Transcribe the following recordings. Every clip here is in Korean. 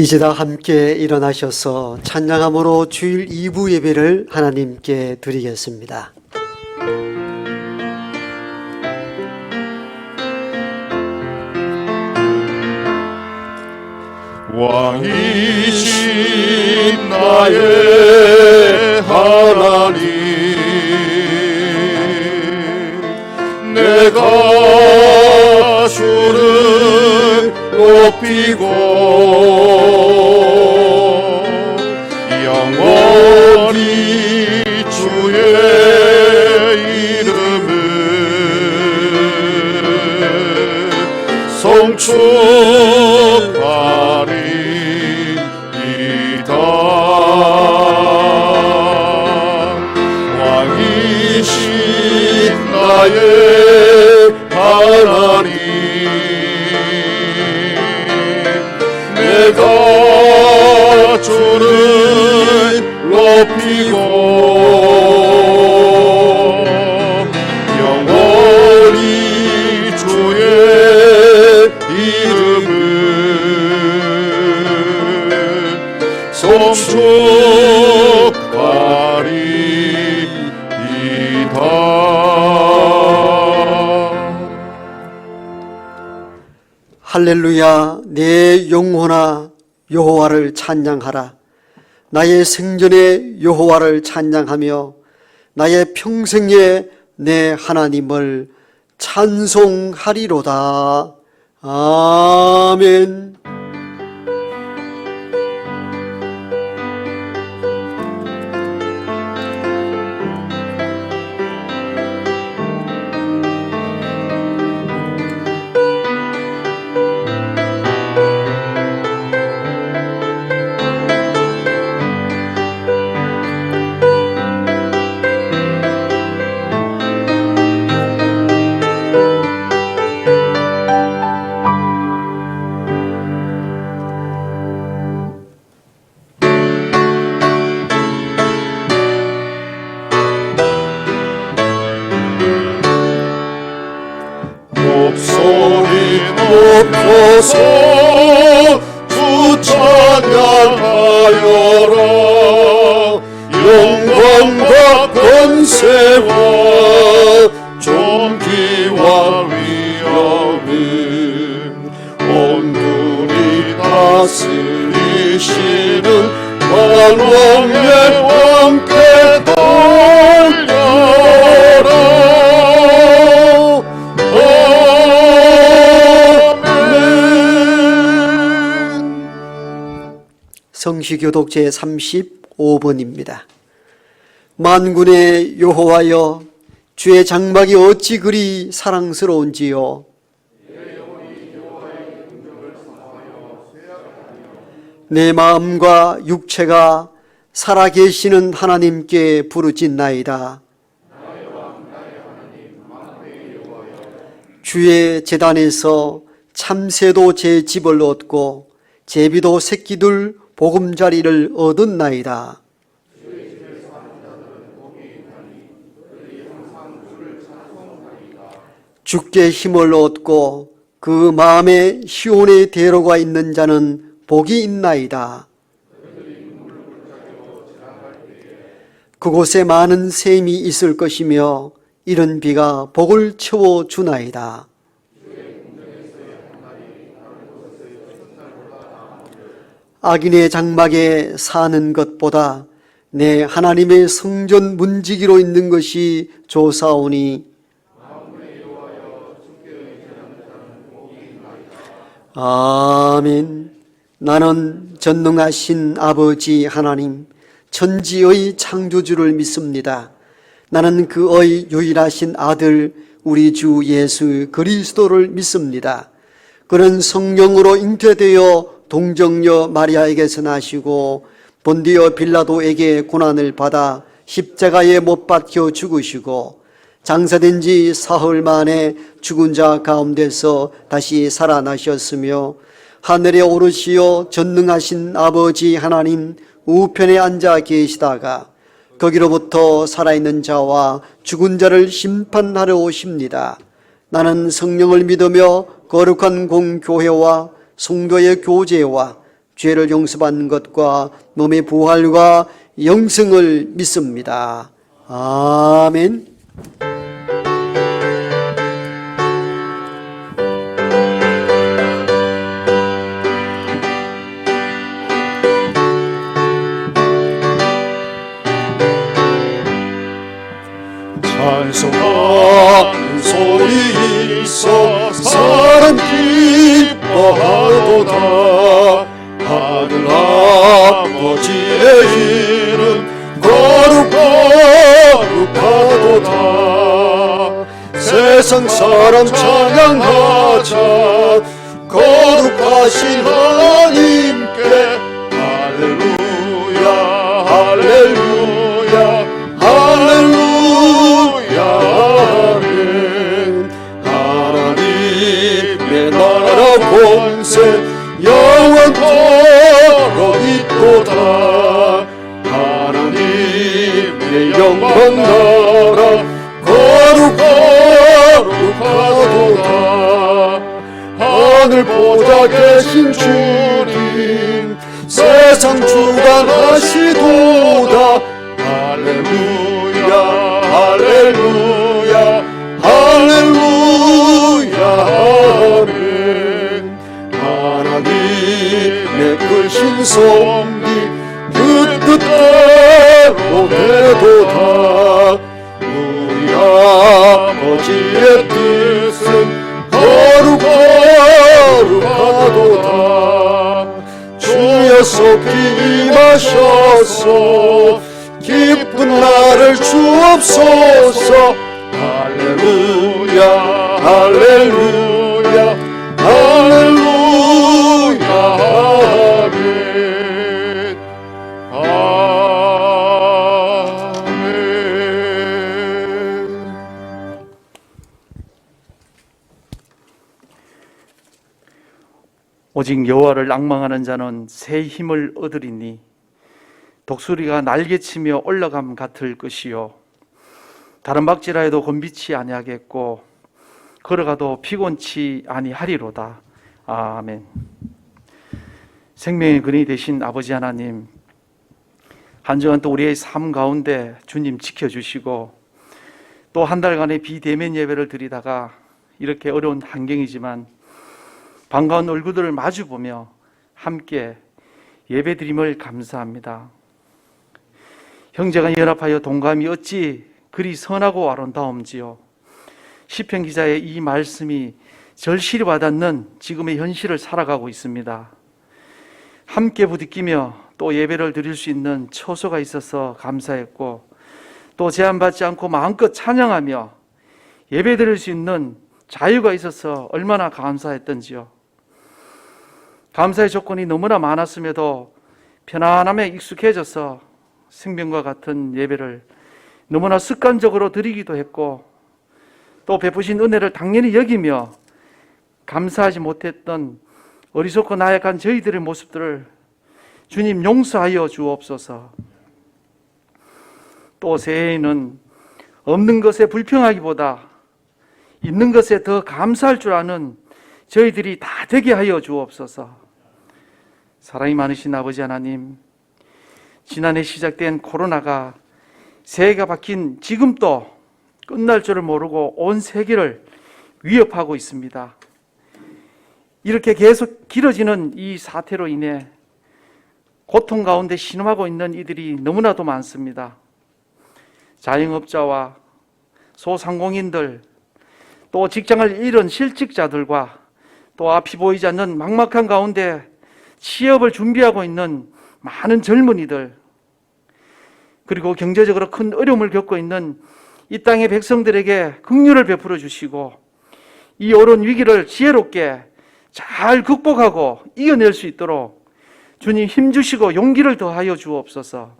이제 다 함께 일어나셔서 찬양함으로 주일 2부 예배를 하나님께 드리겠습니다. 왕이신 나의 하나님, 내가 주를 높이고 영원히 주의 이름을 송축하리이다. 왕이신 나의 하나님, 내가 주를 높이고 영원히 주의 이름을 송축하리이다. 할렐루야. 내 영혼아 여호와를 찬양하라. 나의 생전에 여호와를 찬양하며 나의 평생에 내 하나님을 찬송하리로다. 아멘. 목소리 높여서 주 찬양하여라. 영광과 권세와 존귀와 위엄은 온누리 다스리시는 만왕의 왕께 돌려라. 성시교독 제35번입니다. 만군의 여호와여, 주의 장막이 어찌 그리 사랑스러운지요. 내 마음과 육체가 살아계시는 하나님께 부르짖나이다. 주의 제단에서 참새도 제 집을 얻고 제비도 새끼들 보금자리를 얻었나이다. 주께 힘을 얻고 그 마음에 시온의 대로가 있는 자는 복이 있나이다. 그곳에 많은 샘이 있을 것이며 이른 비가 복을 채워주나이다. 악인의 장막에 사는 것보다 내 하나님의 성전 문지기로 있는 것이 좋사오니 아멘. 나는 전능하신 아버지 하나님, 천지의 창조주를 믿습니다. 나는 그의 유일하신 아들 우리 주 예수 그리스도를 믿습니다. 그는 성령으로 잉태되어 동정녀 마리아에게서 나시고 본디오 빌라도에게 고난을 받아 십자가에 못 박혀 죽으시고 장사된 지 사흘 만에 죽은 자 가운데서 다시 살아나셨으며 하늘에 오르시어 전능하신 아버지 하나님 우편에 앉아 계시다가 거기로부터 살아있는 자와 죽은 자를 심판하러 오십니다. 나는 성령을 믿으며 거룩한 공교회와 성도의 교제와 죄를 용서받는 것과 몸의 부활과 영생을 믿습니다. 아멘. 찬송하는 소리 있어 사람 기뻐하도다. 하늘 아버지의 이름 거룩하도다. 세상 사람 찬양하자. 거룩하신 하나님께 할렐루야 할렐루야 할렐루야 아멘. 하나님의 나라 권세 영원토록 있도다. 하나님의 영광 나라 거룩하도다. 하늘 보좌 계신 주님 세상 주관하시도다. 할렐루야 할렐루야 할렐루야 아멘. 하나님의 크신 섭리 그 뜻대로 되도다. 우리 아버지의 뜻은 거룩하도다. 주여 속히 임하셔서 기쁜 날을 주옵소서. 할렐루야 할렐루야 할렐루야 아멘 아멘. 오직 여호와를 앙망하는 자는 새 힘을 얻으리니 독수리가 날개치며 올라감 같을 것이요 다른 박질하여도 곤비치 아니하겠고 걸어가도 피곤치 아니하리로다. 아멘. 생명의 근이 되신 아버지 하나님, 한 주간 또 우리의 삶 가운데 주님 지켜주시고 또 한 달간의 비대면 예배를 드리다가 이렇게 어려운 환경이지만 반가운 얼굴들을 마주보며 함께 예배드림을 감사합니다. 형제가 연합하여 동감이 어찌 그리 선하고 아름다움지요. 시편 기자의 이 말씀이 절실히 와닿는 지금의 현실을 살아가고 있습니다. 함께 부딪히며 또 예배를 드릴 수 있는 처소가 있어서 감사했고 또 제한받지 않고 마음껏 찬양하며 예배 드릴 수 있는 자유가 있어서 얼마나 감사했던지요. 감사의 조건이 너무나 많았음에도 편안함에 익숙해져서 생명과 같은 예배를 너무나 습관적으로 드리기도 했고 또 베푸신 은혜를 당연히 여기며 감사하지 못했던 어리석고 나약한 저희들의 모습들을 주님 용서하여 주옵소서. 또 새해에는 없는 것에 불평하기보다 있는 것에 더 감사할 줄 아는 저희들이 다 되게 하여 주옵소서. 사랑이 많으신 아버지 하나님, 지난해 시작된 코로나가 새해가 바뀐 지금도 끝날 줄을 모르고 온 세계를 위협하고 있습니다. 이렇게 계속 길어지는 이 사태로 인해 고통 가운데 신음하고 있는 이들이 너무나도 많습니다. 자영업자와 소상공인들, 또 직장을 잃은 실직자들과 또 앞이 보이지 않는 막막한 가운데 취업을 준비하고 있는 많은 젊은이들, 그리고 경제적으로 큰 어려움을 겪고 있는 이 땅의 백성들에게 긍휼을 베풀어 주시고 이 어려운 위기를 지혜롭게 잘 극복하고 이겨낼 수 있도록 주님 힘주시고 용기를 더하여 주옵소서.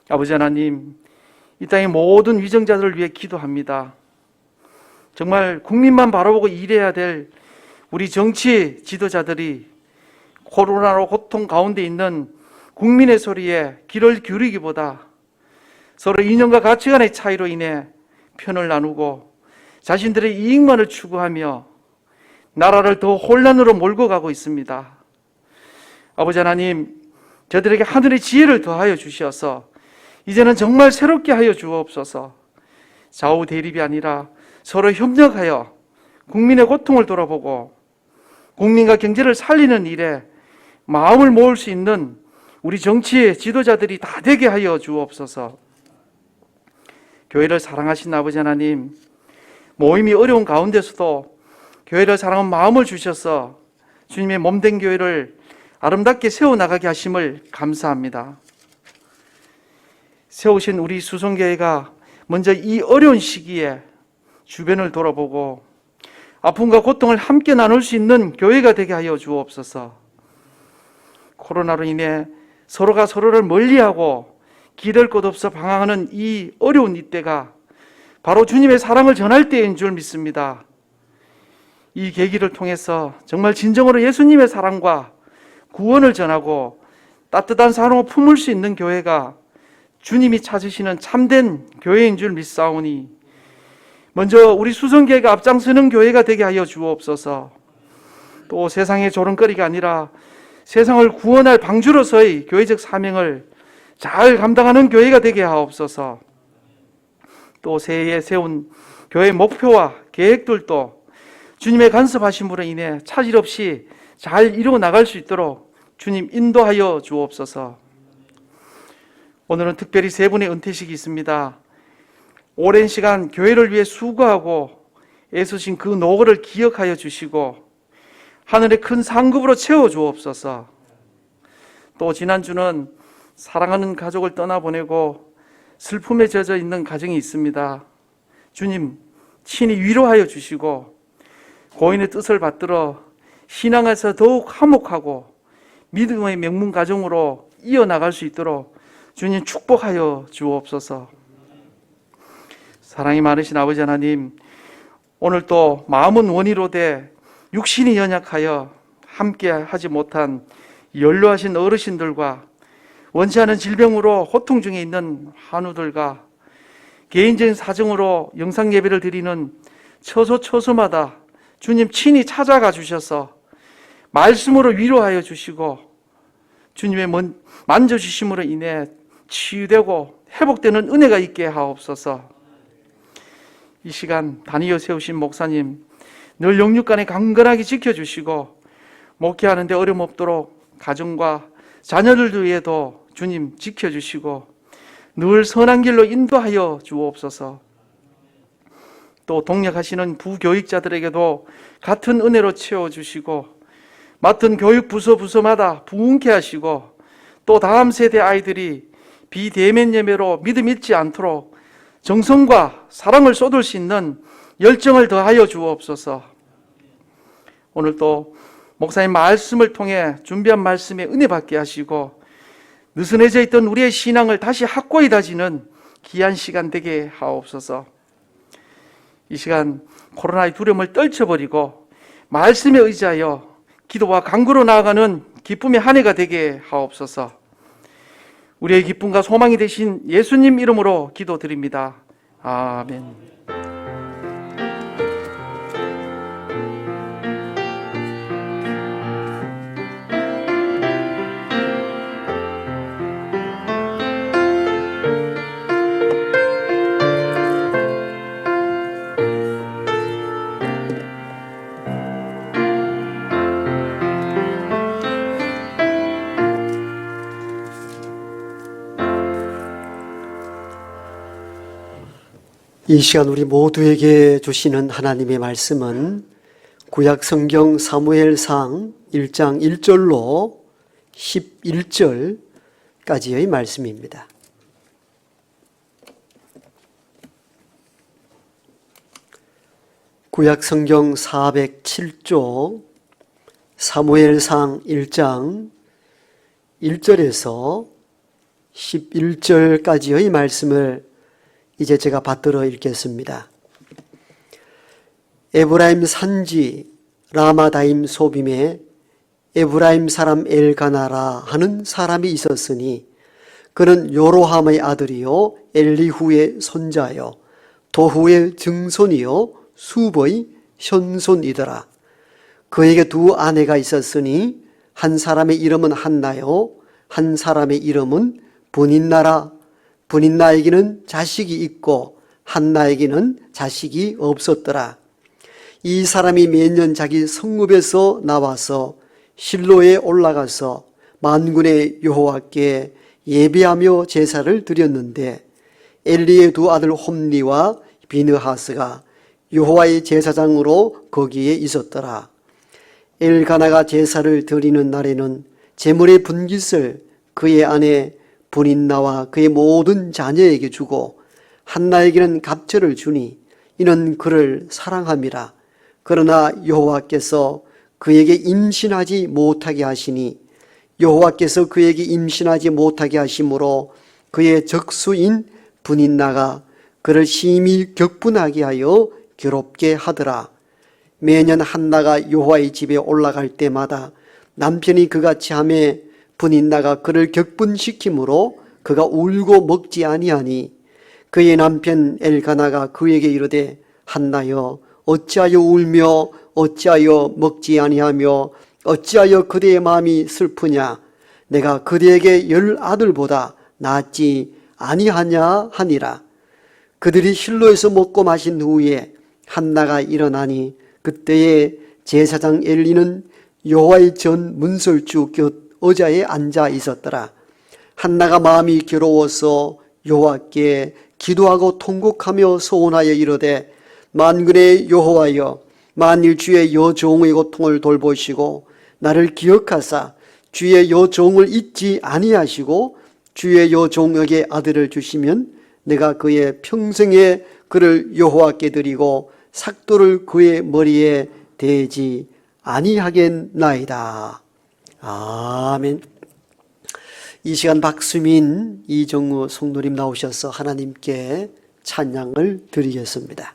아버지 하나님, 이 땅의 모든 위정자들을 위해 기도합니다. 정말 국민만 바라보고 일해야 될 우리 정치 지도자들이 코로나로 고통 가운데 있는 국민의 소리에 귀를 기울이기보다 서로 이념과 가치관의 차이로 인해 편을 나누고 자신들의 이익만을 추구하며 나라를 더 혼란으로 몰고 가고 있습니다. 아버지 하나님, 저들에게 하늘의 지혜를 더하여 주시어서 이제는 정말 새롭게 하여 주옵소서. 좌우 대립이 아니라 서로 협력하여 국민의 고통을 돌아보고 국민과 경제를 살리는 일에 마음을 모을 수 있는 우리 정치의 지도자들이 다 되게 하여 주옵소서. 교회를 사랑하신 아버지 하나님, 모임이 어려운 가운데서도 교회를 사랑하는 마음을 주셔서 주님의 몸된 교회를 아름답게 세워나가게 하심을 감사합니다. 세우신 우리 수성교회가 먼저 이 어려운 시기에 주변을 돌아보고 아픔과 고통을 함께 나눌 수 있는 교회가 되게 하여 주옵소서. 코로나로 인해 서로가 서로를 멀리하고 기댈 곳 없어 방황하는 이 어려운 이때가 바로 주님의 사랑을 전할 때인 줄 믿습니다. 이 계기를 통해서 정말 진정으로 예수님의 사랑과 구원을 전하고 따뜻한 사랑을 품을 수 있는 교회가 주님이 찾으시는 참된 교회인 줄 믿사오니 먼저 우리 수성교회가 앞장서는 교회가 되게 하여 주옵소서. 또 세상의 조롱거리가 아니라 세상을 구원할 방주로서의 교회적 사명을 잘 감당하는 교회가 되게 하옵소서. 또 새해에 세운 교회 목표와 계획들도 주님의 간섭하심으로 인해 차질 없이 잘 이루어 나갈 수 있도록 주님 인도하여 주옵소서. 오늘은 특별히 세 분의 은퇴식이 있습니다. 오랜 시간 교회를 위해 수고하고 애쓰신 그 노고를 기억하여 주시고 하늘의 큰 상급으로 채워 주옵소서. 또 지난주는 사랑하는 가족을 떠나보내고 슬픔에 젖어 있는 가정이 있습니다. 주님 친히 위로하여 주시고 고인의 뜻을 받들어 신앙에서 더욱 화목하고 믿음의 명문 가정으로 이어나갈 수 있도록 주님 축복하여 주옵소서. 사랑이 많으신 아버지 하나님, 오늘 또 마음은 원이로되 육신이 연약하여 함께 하지 못한 연로하신 어르신들과 원치 않은 질병으로 고통 중에 있는 한우들과 개인적인 사정으로 영상 예배를 드리는 처소처소마다 주님 친히 찾아가 주셔서 말씀으로 위로하여 주시고 주님의 만져주심으로 인해 치유되고 회복되는 은혜가 있게 하옵소서. 이 시간 다니어 세우신 목사님 늘 영육간에 강건하게 지켜주시고 목회하는 데 어려움 없도록 가정과 자녀들을 위해도 주님 지켜주시고 늘 선한 길로 인도하여 주옵소서. 또 동력하시는 부교육자들에게도 같은 은혜로 채워주시고 맡은 교육 부서마다 부흥케 하시고 또 다음 세대 아이들이 비대면 예배로 믿음 잃지 않도록 정성과 사랑을 쏟을 수 있는 열정을 더하여 주옵소서. 오늘 또 목사님 말씀을 통해 준비한 말씀에 은혜 받게 하시고 느슨해져 있던 우리의 신앙을 다시 확고히 다지는 귀한 시간 되게 하옵소서. 이 시간 코로나의 두려움을 떨쳐버리고 말씀에 의지하여 기도와 간구로 나아가는 기쁨의 한 해가 되게 하옵소서. 우리의 기쁨과 소망이 되신 예수님 이름으로 기도드립니다. 아멘. 이 시간 우리 모두에게 주시는 하나님의 말씀은 구약 성경 사무엘상 1장 1절로 11절까지의 말씀입니다. 구약 성경 407조 사무엘상 1장 1절에서 11절까지의 말씀을 이제 제가 받들어 읽겠습니다. 에브라임 산지 라마다임 소빔에 에브라임 사람 엘가나라 하는 사람이 있었으니 그는 요로함의 아들이요 엘리후의 손자요 도후의 증손이요 숲의 현손이더라. 그에게 두 아내가 있었으니 한 사람의 이름은 한나요, 한 사람의 이름은 분인나라. 분인나에게는 자식이 있고 한나에게는 자식이 없었더라. 이 사람이 매년 자기 성읍에서 나와서 실로에 올라가서 만군의 여호와께 예배하며 제사를 드렸는데 엘리의 두 아들 홈리와 비느하스가 여호와의 제사장으로 거기에 있었더라. 엘가나가 제사를 드리는 날에는 제물의 분깃을 그의 아내 분인나와 그의 모든 자녀에게 주고 한나에게는 갑절을 주니 이는 그를 사랑함이라. 그러나 여호와께서 그에게 임신하지 못하게 하시니 여호와께서 그에게 임신하지 못하게 하심으로 그의 적수인 분인나가 그를 심히 격분하게 하여 괴롭게 하더라. 매년 한나가 여호와의 집에 올라갈 때마다 남편이 그같이 하매 분인나가 그를 격분시키므로 그가 울고 먹지 아니하니 그의 남편 엘가나가 그에게 이르되 한나여 어찌하여 울며 어찌하여 먹지 아니하며 어찌하여 그대의 마음이 슬프냐 내가 그대에게 10 아들보다 낫지 아니하냐 하니라. 그들이 실로에서 먹고 마신 후에 한나가 일어나니 그때에 제사장 엘리는 여호와의 전 문설주 곁 의자에 앉아 있었더라. 한나가 마음이 괴로워서 여호와께 기도하고 통곡하며 소원하여 이르되 만군의 여호와여 만일 주의 여종의 고통을 돌보시고 나를 기억하사 주의 여종을 잊지 아니하시고 주의 여종에게 아들을 주시면 내가 그의 평생에 그를 여호와께 드리고 삭도를 그의 머리에 대지 아니하겠나이다. 아멘. 이 시간 박수민 이정우 성도님 나오셔서 하나님께 찬양을 드리겠습니다.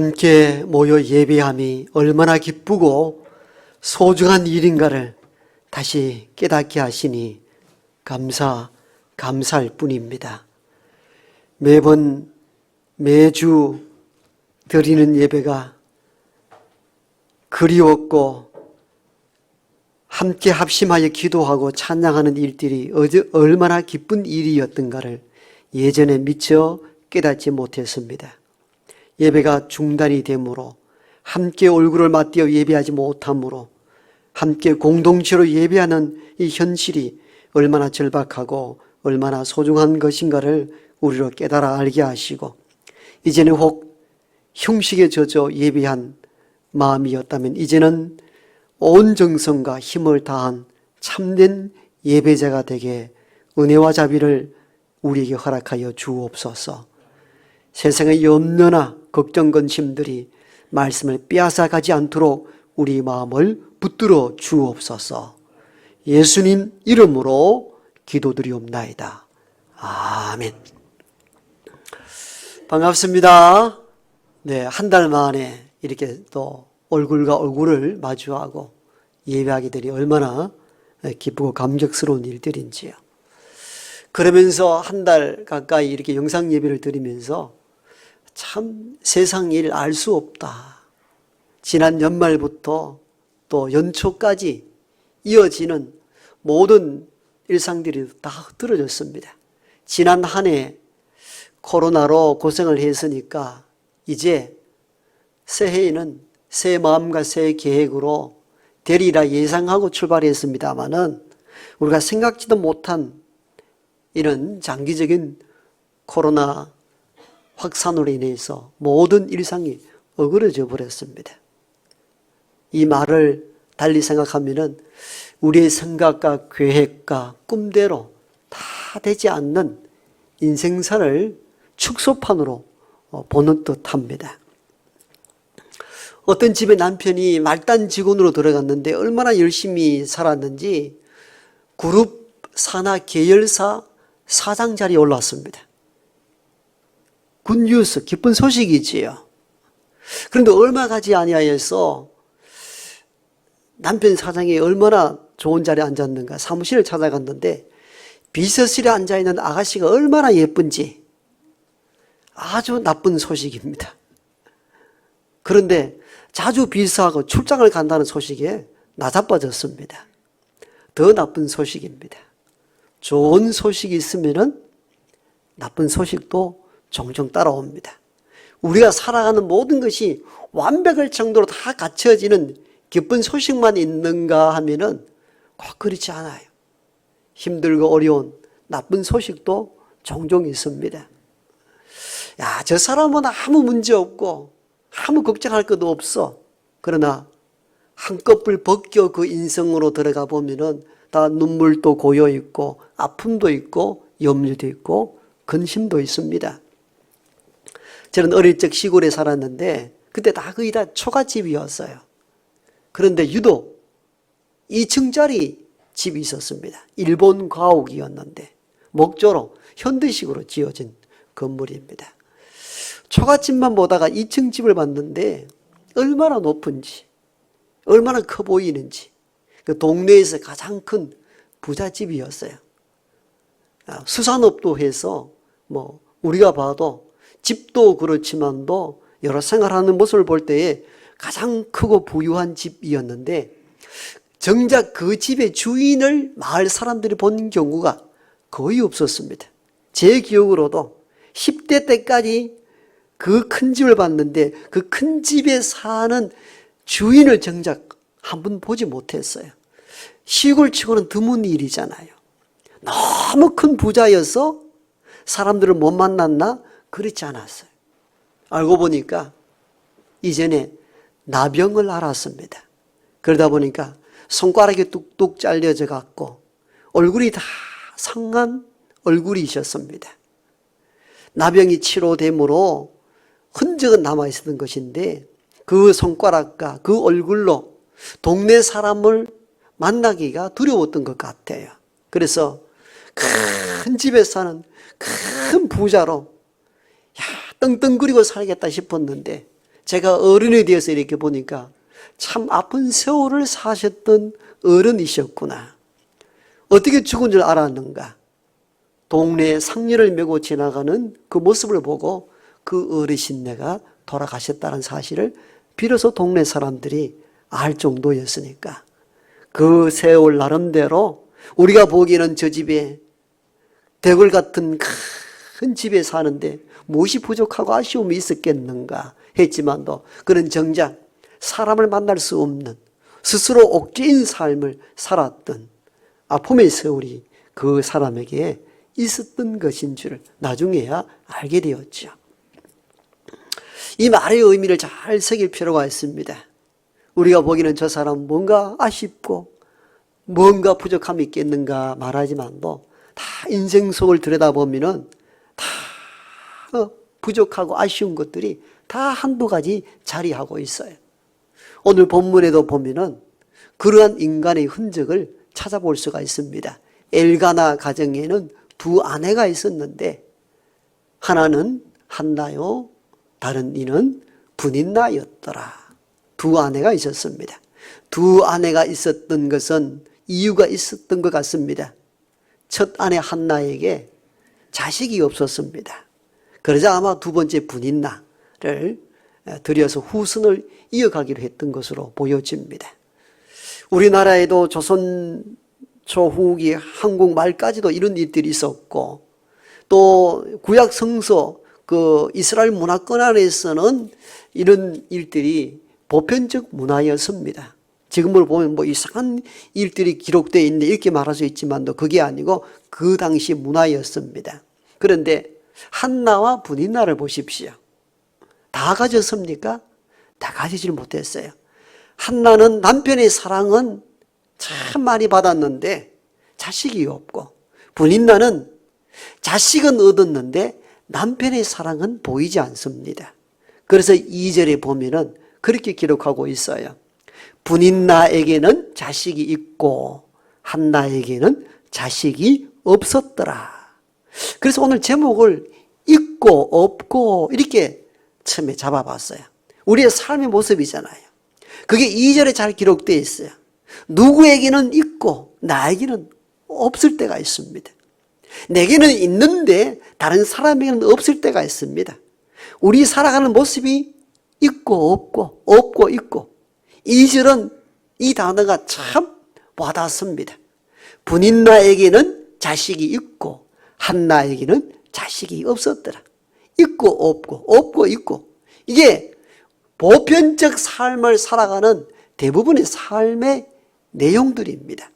함께 모여 예배함이 얼마나 기쁘고 소중한 일인가를 다시 깨닫게 하시니 감사할 뿐입니다. 매주 드리는 예배가 그리웠고 함께 합심하여 기도하고 찬양하는 일들이 얼마나 기쁜 일이었던가를 예전에 미처 깨닫지 못했습니다. 예배가 중단이 되므로 함께 얼굴을 맞대어 예배하지 못하므로 함께 공동체로 예배하는 이 현실이 얼마나 절박하고 얼마나 소중한 것인가를 우리로 깨달아 알게 하시고 이제는 혹 형식에 젖어 예배한 마음이었다면 이제는 온 정성과 힘을 다한 참된 예배자가 되게 은혜와 자비를 우리에게 허락하여 주옵소서. 세상의 염려나 걱정 근심들이 말씀을 빼앗아가지 않도록 우리 마음을 붙들어 주옵소서. 예수님 이름으로 기도드리옵나이다. 아멘. 반갑습니다. 네, 한 달 만에 이렇게 또 얼굴과 얼굴을 마주하고 예배하게 되니 얼마나 기쁘고 감격스러운 일들인지요. 그러면서 한 달 가까이 이렇게 영상 예배를 드리면서 참 세상 일 알 수 없다. 지난 연말부터 또 연초까지 이어지는 모든 일상들이 다 흐트러졌습니다. 지난 한 해 코로나로 고생을 했으니까 이제 새해에는 새 마음과 새 계획으로 되리라 예상하고 출발했습니다마는 우리가 생각지도 못한 이런 장기적인 코로나 확산으로 인해서 모든 일상이 어그러져 버렸습니다. 이 말을 달리 생각하면은 우리의 생각과 계획과 꿈대로 다 되지 않는 인생사를 축소판으로 보는 듯합니다. 어떤 집에 남편이 말단 직원으로 들어갔는데 얼마나 열심히 살았는지 그룹 산하 계열사 사장 자리에 올랐습니다. 굿뉴스, 기쁜 소식이지요. 그런데 얼마 가지 아니하여서 남편 사장이 얼마나 좋은 자리에 앉았는가 사무실을 찾아갔는데 비서실에 앉아있는 아가씨가 얼마나 예쁜지 아주 나쁜 소식입니다. 그런데 자주 비서하고 출장을 간다는 소식에 나자빠졌습니다. 더 나쁜 소식입니다. 좋은 소식이 있으면은 나쁜 소식도 종종 따라옵니다. 우리가 살아가는 모든 것이 완벽할 정도로 다 갖춰지는 기쁜 소식만 있는가 하면은 꼭 그렇지 않아요. 힘들고 어려운 나쁜 소식도 종종 있습니다. 야, 저 사람은 아무 문제 없고 아무 걱정할 것도 없어. 그러나 한꺼풀 벗겨 그 인생으로 들어가 보면은 다 눈물도 고여 있고 아픔도 있고 염려도 있고 근심도 있습니다. 저는 어릴 적 시골에 살았는데 그때 다 거의 다 초가집이었어요. 그런데 유독 2층짜리 집이 있었습니다. 일본 가옥이었는데 목조로 현대식으로 지어진 건물입니다. 초가집만 보다가 2층 집을 봤는데 얼마나 높은지 얼마나 커 보이는지 그 동네에서 가장 큰 부잣집이었어요. 수산업도 해서 뭐 우리가 봐도 집도 그렇지만도 여러 생활하는 모습을 볼 때에 가장 크고 부유한 집이었는데 정작 그 집의 주인을 마을 사람들이 본 경우가 거의 없었습니다. 제 기억으로도 10대 때까지 그 큰 집을 봤는데 그 큰 집에 사는 주인을 정작 한 번 보지 못했어요. 시골치고는 드문 일이잖아요. 너무 큰 부자여서 사람들을 못 만났나? 그렇지 않았어요. 알고 보니까 이전에 나병을 앓았습니다. 그러다 보니까 손가락이 뚝뚝 잘려져 갖고 얼굴이 다 상한 얼굴이셨습니다. 나병이 치료됨으로 흔적은 남아있었던 것인데 그 손가락과 그 얼굴로 동네 사람을 만나기가 두려웠던 것 같아요. 그래서 큰 집에 사는 큰 부자로 야, 떵떵거리고 살겠다 싶었는데 제가 어른이 되어서 이렇게 보니까 참 아픈 세월을 사셨던 어른이셨구나. 어떻게 죽은 줄 알았는가? 동네에 상렬을 메고 지나가는 그 모습을 보고 그 어르신네가 돌아가셨다는 사실을 비로소 동네 사람들이 알 정도였으니까 그 세월 나름대로 우리가 보기에는 저 집에 대궐 같은 큰 집에 사는데 무엇이 부족하고 아쉬움이 있었겠는가 했지만도 그는 정작 사람을 만날 수 없는 스스로 옥죄인 삶을 살았던 아픔의 세월이 그 사람에게 있었던 것인 줄 나중에야 알게 되었죠. 이 말의 의미를 잘 새길 필요가 있습니다. 우리가 보기에는 저 사람 뭔가 아쉽고 뭔가 부족함이 있겠는가 말하지만도 다 인생 속을 들여다보면은 다 부족하고 아쉬운 것들이 다 한두 가지 자리하고 있어요. 오늘 본문에도 보면은 그러한 인간의 흔적을 찾아볼 수가 있습니다. 엘가나 가정에는 두 아내가 있었는데 하나는 한나요, 다른 이는 분인나였더라. 두 아내가 있었습니다. 두 아내가 있었던 것은 이유가 있었던 것 같습니다. 첫 아내 한나에게 자식이 없었습니다. 그러자 아마 두 번째 분인나를 들여서 후손을 이어가기로 했던 것으로 보여집니다. 우리나라에도 조선 초후기 한국말까지도 이런 일들이 있었고 또 구약 성서 그 이스라엘 문화권 안에서는 이런 일들이 보편적 문화였습니다. 지금을 보면 뭐 이상한 일들이 기록되어 있는데 이렇게 말할 수 있지만도 그게 아니고 그 당시 문화였습니다. 그런데 한나와 분인나를 보십시오. 다 가졌습니까? 다 가지질 못했어요. 한나는 남편의 사랑은 참 많이 받았는데 자식이 없고 분인나는 자식은 얻었는데 남편의 사랑은 보이지 않습니다. 그래서 2절에 보면은 그렇게 기록하고 있어요. 분인나에게는 자식이 있고 한나에게는 자식이 없었더라. 그래서 오늘 제목을 있고 없고 이렇게 처음에 잡아봤어요. 우리의 삶의 모습이잖아요. 그게 2절에 잘 기록되어 있어요. 누구에게는 있고 나에게는 없을 때가 있습니다. 내게는 있는데 다른 사람에게는 없을 때가 있습니다. 우리 살아가는 모습이 있고 없고 없고 있고 2절은 이 단어가 참 와닿습니다. 분인나에게는 자식이 있고 한나에게는 자식이 없었더라. 있고 없고 없고 있고 이게 보편적 삶을 살아가는 대부분의 삶의 내용들입니다.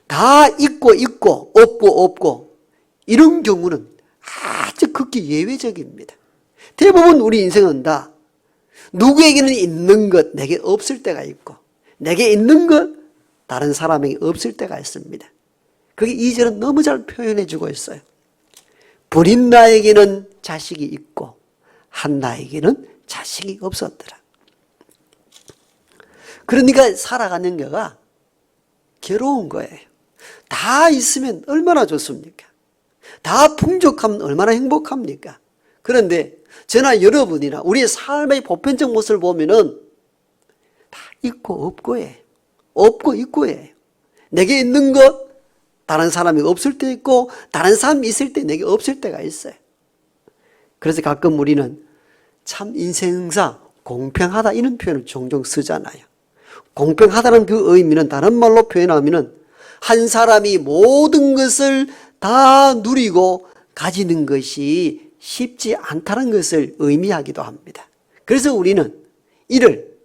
다 있고 있고 없고 없고 이런 경우는 아주 극히 예외적입니다. 대부분 우리 인생은 다 누구에게는 있는 것 내게 없을 때가 있고 내게 있는 것 다른 사람에게 없을 때가 있습니다. 그게 2절은 너무 잘 표현해 주고 있어요. 분인나에게는 자식이 있고 한나에게는 자식이 없었더라. 그러니까 살아가는 거가 괴로운 거예요. 다 있으면 얼마나 좋습니까? 다 풍족하면 얼마나 행복합니까? 그런데 저나 여러분이나 우리의 삶의 보편적 모습을 보면은 다 있고 없고예요. 없고 있고예요. 내게 있는 것 다른 사람이 없을 때 있고 다른 사람이 있을 때 내게 없을 때가 있어요. 그래서 가끔 우리는 참 인생사 공평하다 이런 표현을 종종 쓰잖아요. 공평하다는 그 의미는 다른 말로 표현하면은 한 사람이 모든 것을 다 누리고 가지는 것이 쉽지 않다는 것을 의미하기도 합니다. 그래서 우리는 이를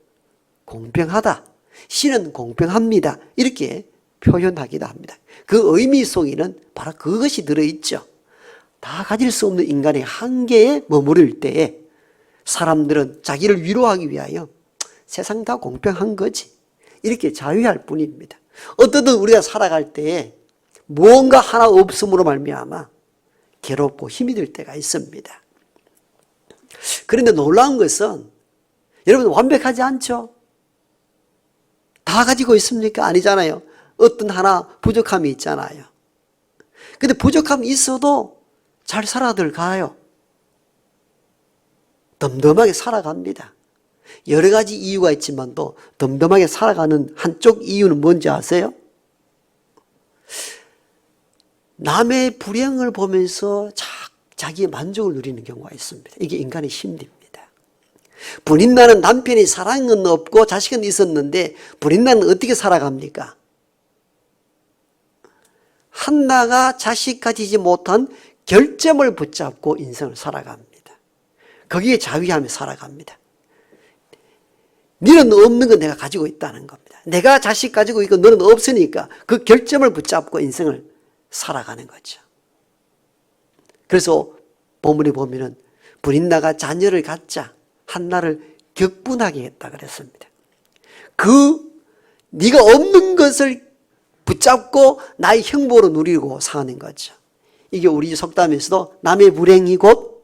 공평하다, 신은 공평합니다 이렇게 표현하기도 합니다. 그 의미 속에는 바로 그것이 들어있죠. 다 가질 수 없는 인간의 한계에 머무를 때에 사람들은 자기를 위로하기 위하여 세상 다 공평한 거지 이렇게 자유할 뿐입니다. 어떠든 우리가 살아갈 때에 무언가 하나 없음으로 말미암아 괴롭고 힘이 들 때가 있습니다. 그런데 놀라운 것은 여러분 완벽하지 않죠? 다 가지고 있습니까? 아니잖아요. 어떤 하나 부족함이 있잖아요. 근데 부족함이 있어도 잘 살아들 가요. 덤덤하게 살아갑니다. 여러 가지 이유가 있지만도 덤덤하게 살아가는 한쪽 이유는 뭔지 아세요? 남의 불행을 보면서 자기의 만족을 누리는 경우가 있습니다. 이게 인간의 심리입니다. 불임나는 남편이 사랑은 없고 자식은 있었는데 불임나는 어떻게 살아갑니까? 한나가 자식 가지지 못한 결점을 붙잡고 인생을 살아갑니다. 거기에 자위하며 살아갑니다. 너는 없는 건 내가 가지고 있다는 겁니다. 내가 자식 가지고 있고 너는 없으니까 그 결점을 붙잡고 인생을 살아가는 거죠. 그래서 본문에 보면은 불임나가 자녀를 갖자 한나를 격분하게 했다 그랬습니다. 네가 없는 것을 붙잡고 나의 행복으로 누리고 사는 거죠. 이게 우리 속담에서도 남의 불행이 곧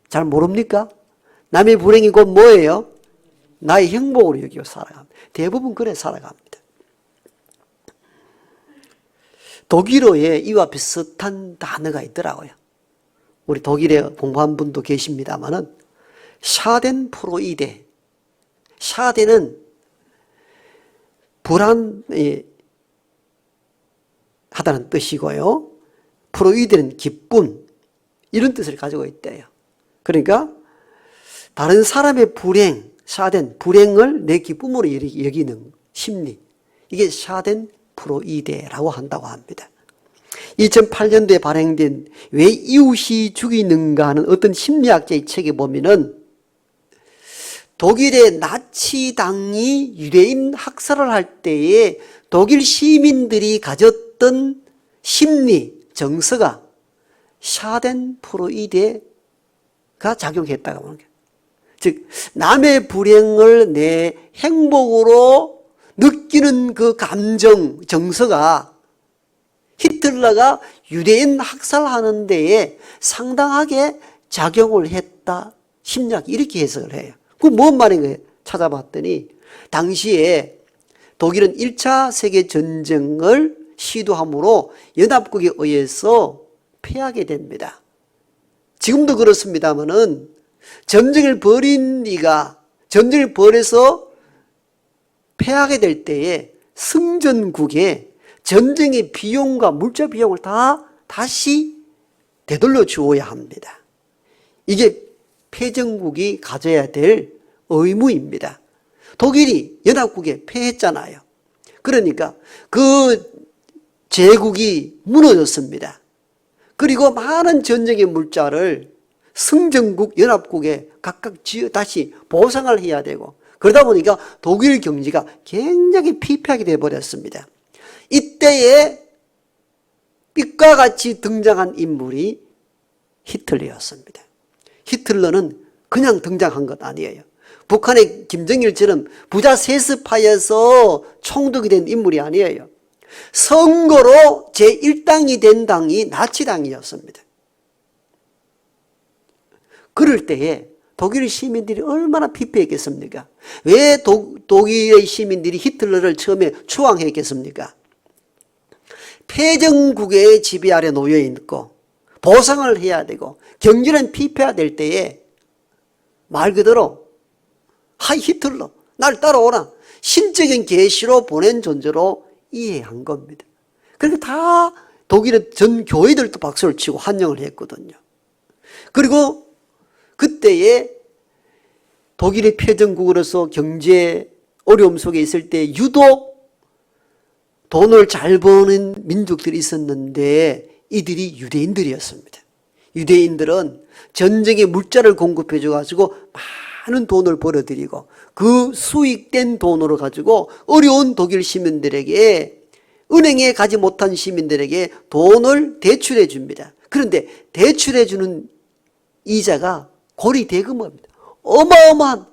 잘 모릅니까? 남의 불행이 곧 뭐예요? 나의 행복으로 여기고 살아갑니다. 대부분 그래 살아갑니다. 독일어에 이와 비슷한 단어가 있더라고요. 우리 독일에 공부한 분도 계십니다만은 샤덴프로이데. 샤덴은 불안하다는 뜻이고요. 프로이데는 기쁨, 이런 뜻을 가지고 있대요. 그러니까 다른 사람의 불행, 샤덴, 불행을 내 기쁨으로 여기는 심리, 이게 샤덴 프로이데라고 한다고 합니다. 2008년도에 발행된 왜 이웃이 죽이는가 하는 어떤 심리학자의 책에 보면은 독일의 나치당이 유대인 학살을 할 때에 독일 시민들이 가졌던 심리, 정서가 샤덴프로이데가 작용했다고 하는 거예요. 즉 남의 불행을 내 행복으로 느끼는 그 감정, 정서가 히틀러가 유대인 학살하는 데에 상당하게 작용을 했다. 심리학 이렇게 해석을 해요. 그건 뭔 말인 거예요? 찾아봤더니 당시에 독일은 1차 세계전쟁을 시도함으로 연합국에 의해서 패하게 됩니다. 지금도 그렇습니다만은 전쟁을 벌인 이가 전쟁을 벌여서 패하게 될 때에 승전국에 전쟁의 비용과 물자 비용을 다시 되돌려 주어야 합니다. 이게 패전국이 가져야 될 의무입니다. 독일이 연합국에 패했잖아요. 그러니까 그 제국이 무너졌습니다. 그리고 많은 전쟁의 물자를 승전국, 연합국에 각각 다시 보상을 해야 되고 그러다 보니까 독일 경제가 굉장히 피폐하게 되어버렸습니다. 이때에 빛과 같이 등장한 인물이 히틀러였습니다. 히틀러는 그냥 등장한 것 아니에요. 북한의 김정일처럼 부자 세습하여서 총독이 된 인물이 아니에요. 선거로 제1당이 된 당이 나치당이었습니다. 그럴 때에 독일 시민들이 얼마나 피폐했겠습니까? 왜 독일의 시민들이 히틀러를 처음에 추앙했겠습니까? 패전국의 지배 아래 놓여 있고 보상을 해야 되고 경제는 피폐화될 때에 말 그대로 하이 히틀러 날 따라오라 신적인 계시로 보낸 존재로 이해한 겁니다. 그러니까 다 독일의 전 교회들도 박수를 치고 환영을 했거든요. 그리고 그때에 독일의 패전국으로서 경제 어려움 속에 있을 때 유독 돈을 잘 버는 민족들이 있었는데 이들이 유대인들이었습니다. 유대인들은 전쟁에 물자를 공급해 줘가지고 많은 돈을 벌어들이고 그 수익된 돈으로 가지고 어려운 독일 시민들에게 은행에 가지 못한 시민들에게 돈을 대출해 줍니다. 그런데 대출해 주는 이자가 고리대금입니다. 어마어마한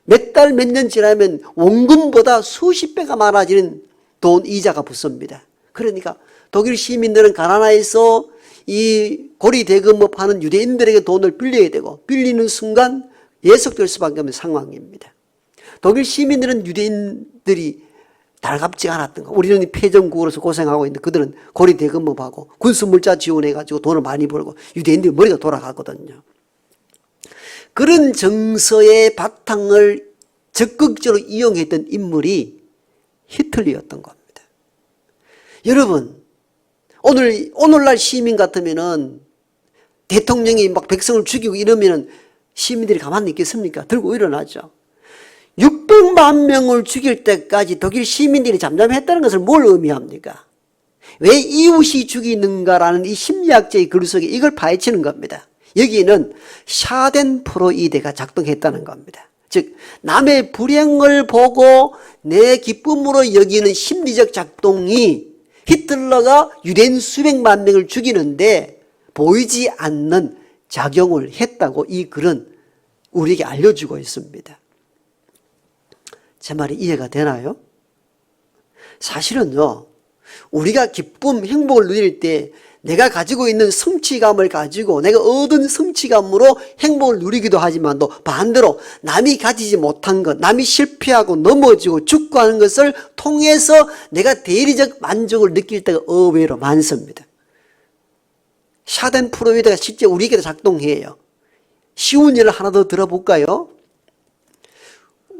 몇 달 몇 년 지나면 원금보다 수십 배가 많아지는 돈 이자가 붙습니다. 그러니까 독일 시민들은 가난해서 이 고리대금업 하는 유대인들에게 돈을 빌려야 되고 빌리는 순간 예속될 수밖에 없는 상황입니다. 독일 시민들은 유대인들이 달갑지 않았던 거. 우리는 패전국으로서 고생하고 있는데 그들은 고리대금업하고 군수물자 지원해가지고 돈을 많이 벌고 유대인들이 머리가 돌아가거든요. 그런 정서의 바탕을 적극적으로 이용했던 인물이 히틀러였던 겁니다. 여러분, 오늘날 시민 같으면은 대통령이 막 백성을 죽이고 이러면은 시민들이 가만히 있겠습니까? 들고 일어나죠. 600만 명을 죽일 때까지 독일 시민들이 잠잠했다는 것을 뭘 의미합니까? 왜 이웃이 죽이는가라는 이 심리학적인 글 속에 이걸 파헤치는 겁니다. 여기는 샤덴프로이데가 작동했다는 겁니다. 즉 남의 불행을 보고 내 기쁨으로 여기는 심리적 작동이 히틀러가 유대인 수백만 명을 죽이는데 보이지 않는 작용을 했다고 이 글은 우리에게 알려주고 있습니다. 제 말이 이해가 되나요? 사실은요, 우리가 기쁨, 행복을 누릴 때 내가 가지고 있는 성취감을 가지고 내가 얻은 성취감으로 행복을 누리기도 하지만 또 반대로 남이 가지지 못한 것, 남이 실패하고 넘어지고 죽고 하는 것을 통해서 내가 대리적 만족을 느낄 때가 의외로 많습니다. 샤덴프로이드가 실제 우리에게도 작동해요. 쉬운 예를 하나 더 들어볼까요?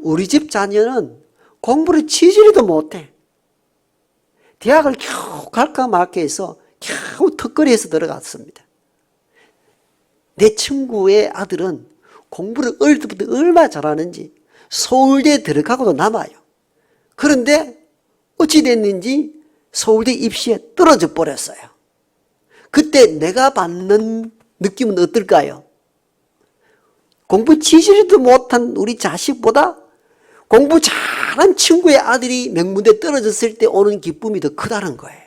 우리 집 자녀는 공부를 지지리도 못해. 대학을 겨우 갈까 말까 해서 겨우 턱걸이해서 들어갔습니다. 내 친구의 아들은 공부를 어릴 때부터 얼마나 잘하는지 서울대에 들어가고도 남아요. 그런데 어찌 됐는지 서울대 입시에 떨어져 버렸어요. 그때 내가 받는 느낌은 어떨까요? 공부 지지리도 못한 우리 자식보다 공부 잘한 친구의 아들이 명문대에 떨어졌을 때 오는 기쁨이 더 크다는 거예요.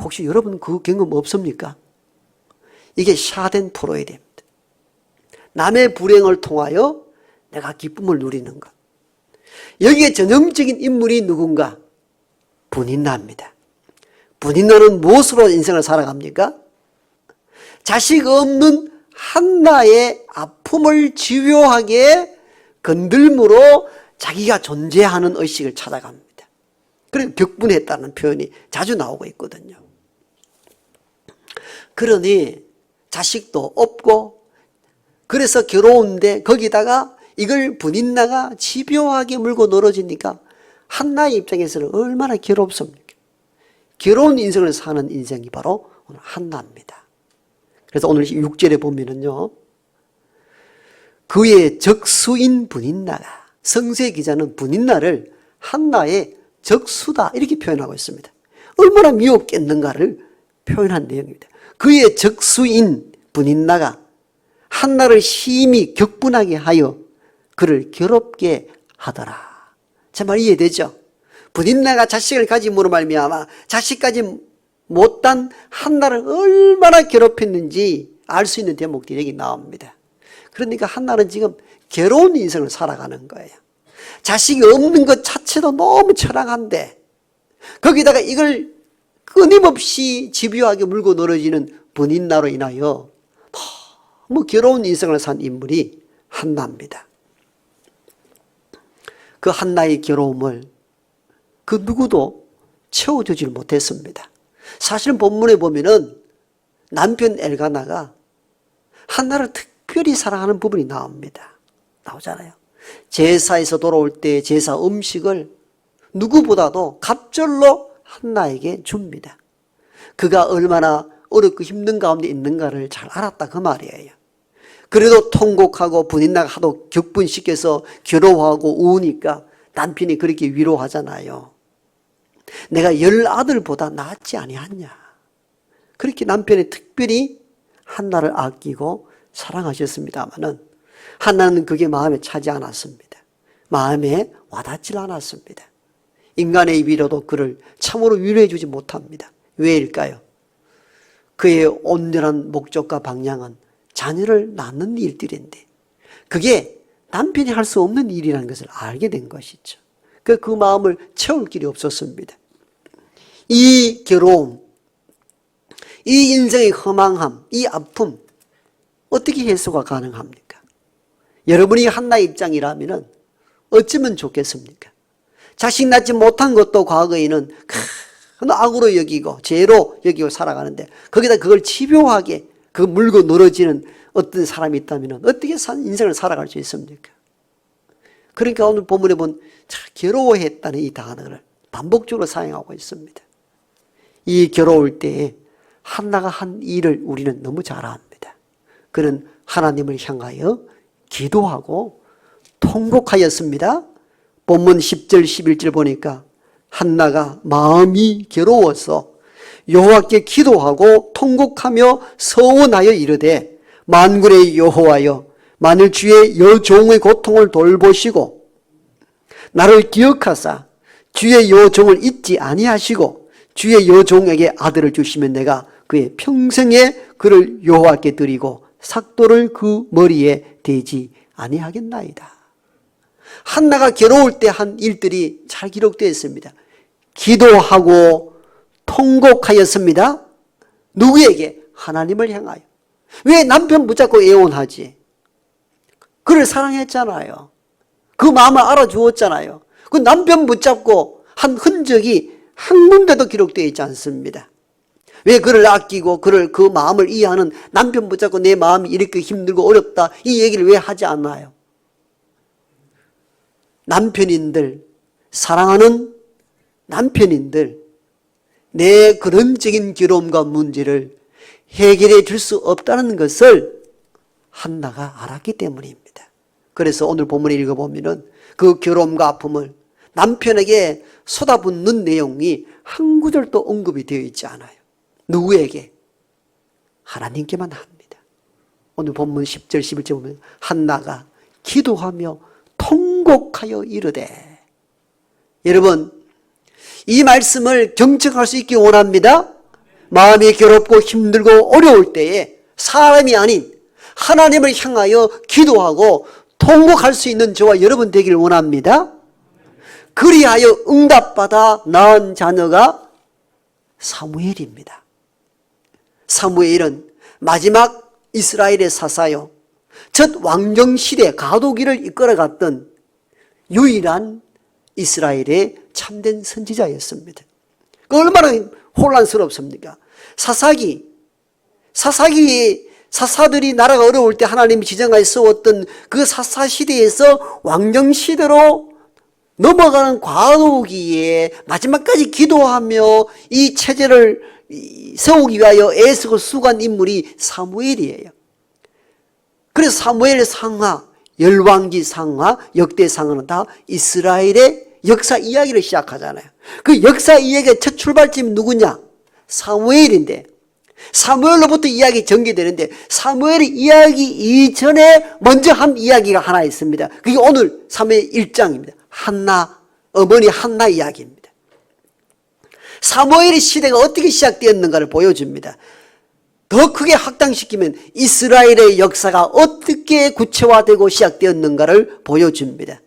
혹시 여러분 그 경험 없습니까? 이게 샤덴프로이드입니다. 남의 불행을 통하여 내가 기쁨을 누리는 것. 여기에 전형적인 인물이 누군가? 분인나입니다. 분인나는 무엇으로 인생을 살아갑니까? 자식 없는 한나의 아픔을 집요하게 건들므로 자기가 존재하는 의식을 찾아갑니다. 그래서 격분했다는 표현이 자주 나오고 있거든요. 그러니 자식도 없고 그래서 괴로운데 거기다가 이걸 분인나가 집요하게 물고 늘어지니까 한나의 입장에서는 얼마나 괴롭습니까? 괴로운 인생을 사는 인생이 바로 오늘 한나입니다. 그래서 오늘 6절에 보면은요, 그의 적수인 분인나가, 성세 기자는 분인나를 한나의 적수다 이렇게 표현하고 있습니다. 얼마나 미웠겠는가를 표현한 내용입니다. 그의 적수인 분인나가 한나를 심히 격분하게 하여 그를 괴롭게 하더라. 제 말 이해되죠? 분인나가 자식을 가짐으로 말미암아 자식까지 못한 한나를 얼마나 괴롭혔는지 알 수 있는 대목들이 여기 나옵니다. 그러니까 한나는 지금 괴로운 인생을 살아가는 거예요. 자식이 없는 것 자체도 너무 처량한데 거기다가 이걸 끊임없이 집요하게 물고 늘어지는 분인나로 인하여 너무 괴로운 인생을 산 인물이 한나입니다. 그 한나의 괴로움을 그 누구도 채워주질 못했습니다. 사실은 본문에 보면은 남편 엘가나가 한나를 특별히 사랑하는 부분이 나오잖아요. 제사에서 돌아올 때 제사 음식을 누구보다도 갑절로 한나에게 줍니다. 그가 얼마나 어렵고 힘든 가운데 있는가를 잘 알았다 그 말이에요. 그래도 통곡하고 분인나가 하도 격분시켜서 괴로워하고 우우니까 남편이 그렇게 위로하잖아요. 내가 10아들보다 낫지 아니하냐. 그렇게 남편이 특별히 한나를 아끼고 사랑하셨습니다마는 한나는 그게 마음에 차지 않았습니다. 마음에 와닿질 않았습니다. 인간의 위로도 그를 참으로 위로해 주지 못합니다. 왜일까요? 그의 온전한 목적과 방향은 자녀를 낳는 일들인데 그게 남편이 할 수 없는 일이라는 것을 알게 된 것이죠. 그 마음을 채울 길이 없었습니다. 이 괴로움, 이 인생의 허망함, 이 아픔 어떻게 해소가 가능합니까? 여러분이 한나의 입장이라면 어쩌면 좋겠습니까? 자식 낳지 못한 것도 과거에는 큰 악으로 여기고 죄로 여기고 살아가는데 거기다 그걸 집요하게 그 물고 늘어지는 어떤 사람이 있다면 어떻게 인생을 살아갈 수 있습니까? 그러니까 오늘 본문에 보면 괴로워했다는 이 단어를 반복적으로 사용하고 있습니다. 이 괴로울 때에 한나가 한 일을 우리는 너무 잘 압니다. 그는 하나님을 향하여 기도하고 통곡하였습니다. 본문 10절 11절 보니까 한나가 마음이 괴로워서 여호와께 기도하고 통곡하며 서원하여 이르되 만군의 여호와여 만일 주의 여종의 고통을 돌보시고 나를 기억하사 주의 여종을 잊지 아니하시고 주의 여종에게 아들을 주시면 내가 그의 평생에 그를 여호와께 드리고 삭도를 그 머리에 대지 아니하겠나이다. 한나가 괴로울 때 한 일들이 잘 기록되어 있습니다. 기도하고 통곡하였습니다. 누구에게? 하나님을 향하여. 왜 남편 붙잡고 애원하지? 그를 사랑했잖아요. 그 마음을 알아주었잖아요. 그 남편 붙잡고 한 흔적이 한 군데도 기록되어 있지 않습니다. 왜 그를 아끼고 그 마음을 이해하는 남편 붙잡고 내 마음이 이렇게 힘들고 어렵다 이 얘기를 왜 하지 않나요? 남편인들, 사랑하는 남편인들 내 근원적인 괴로움과 문제를 해결해 줄 수 없다는 것을 한나가 알았기 때문입니다. 그래서 오늘 본문을 읽어보면 그 괴로움과 아픔을 남편에게 쏟아붓는 내용이 한 구절도 언급이 되어 있지 않아요. 누구에게? 하나님께만 합니다. 오늘 본문 10절 11절 보면 한나가 기도하며 통곡하여 이르되, 여러분 이 말씀을 경청할 수 있기 원합니다. 마음이 괴롭고 힘들고 어려울 때에 사람이 아닌 하나님을 향하여 기도하고 통곡할 수 있는 저와 여러분 되기를 원합니다. 그리하여 응답받아 낳은 자녀가 사무엘입니다. 사무엘은 마지막 이스라엘의 사사요 첫 왕정시대 가도기를 이끌어갔던 유일한 이스라엘의 참된 선지자였습니다. 그 얼마나 혼란스럽습니까? 사사들이 나라가 어려울 때 하나님이 지정하여 세웠던 그 사사시대에서 왕정시대로 넘어가는 과도기에 마지막까지 기도하며 이 체제를 세우기 위하여 애쓰고 수고한 인물이 사무엘이에요. 그래서 사무엘 상하, 열왕기 상하, 역대 상하는 다 이스라엘의 역사 이야기를 시작하잖아요. 그 역사 이야기의 첫 출발점이 누구냐? 사무엘인데, 사무엘로부터 이야기 전개되는데 사무엘의 이야기 이전에 먼저 한 이야기가 하나 있습니다. 그게 오늘 사무엘 1장입니다. 한나, 어머니 한나 이야기입니다. 사무엘의 시대가 어떻게 시작되었는가를 보여줍니다. 더 크게 확장시키면 이스라엘의 역사가 어떻게 구체화되고 시작되었는가를 보여줍니다.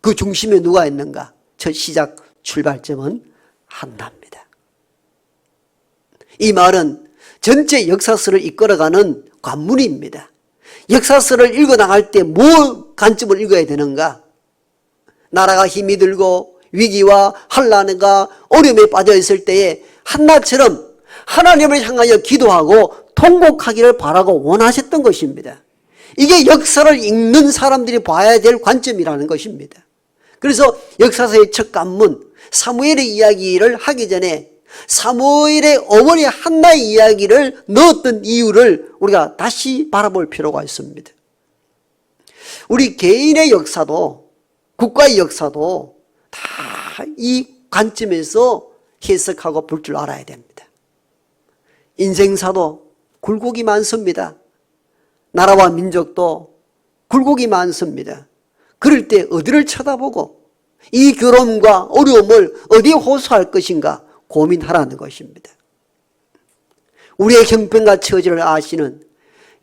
그 중심에 누가 있는가? 첫 시작 출발점은 한나입니다. 이 말은 전체 역사서를 이끌어가는 관문입니다. 역사서를 읽어나갈 때 뭘 관점을 읽어야 되는가? 나라가 힘이 들고 위기와 환난과 어려움에 빠져 있을 때에 한나처럼 하나님을 향하여 기도하고 통곡하기를 바라고 원하셨던 것입니다. 이게 역사를 읽는 사람들이 봐야 될 관점이라는 것입니다. 그래서 역사서의 첫 관문 사무엘의 이야기를 하기 전에 사무엘의 어머니 한나의 이야기를 넣었던 이유를 우리가 다시 바라볼 필요가 있습니다. 우리 개인의 역사도 국가의 역사도 다 이 관점에서 해석하고 볼 줄 알아야 됩니다. 인생사도 굴곡이 많습니다. 나라와 민족도 굴곡이 많습니다. 그럴 때 어디를 쳐다보고 이 괴로움과 어려움을 어디에 호소할 것인가 고민하라는 것입니다. 우리의 형편과 처지를 아시는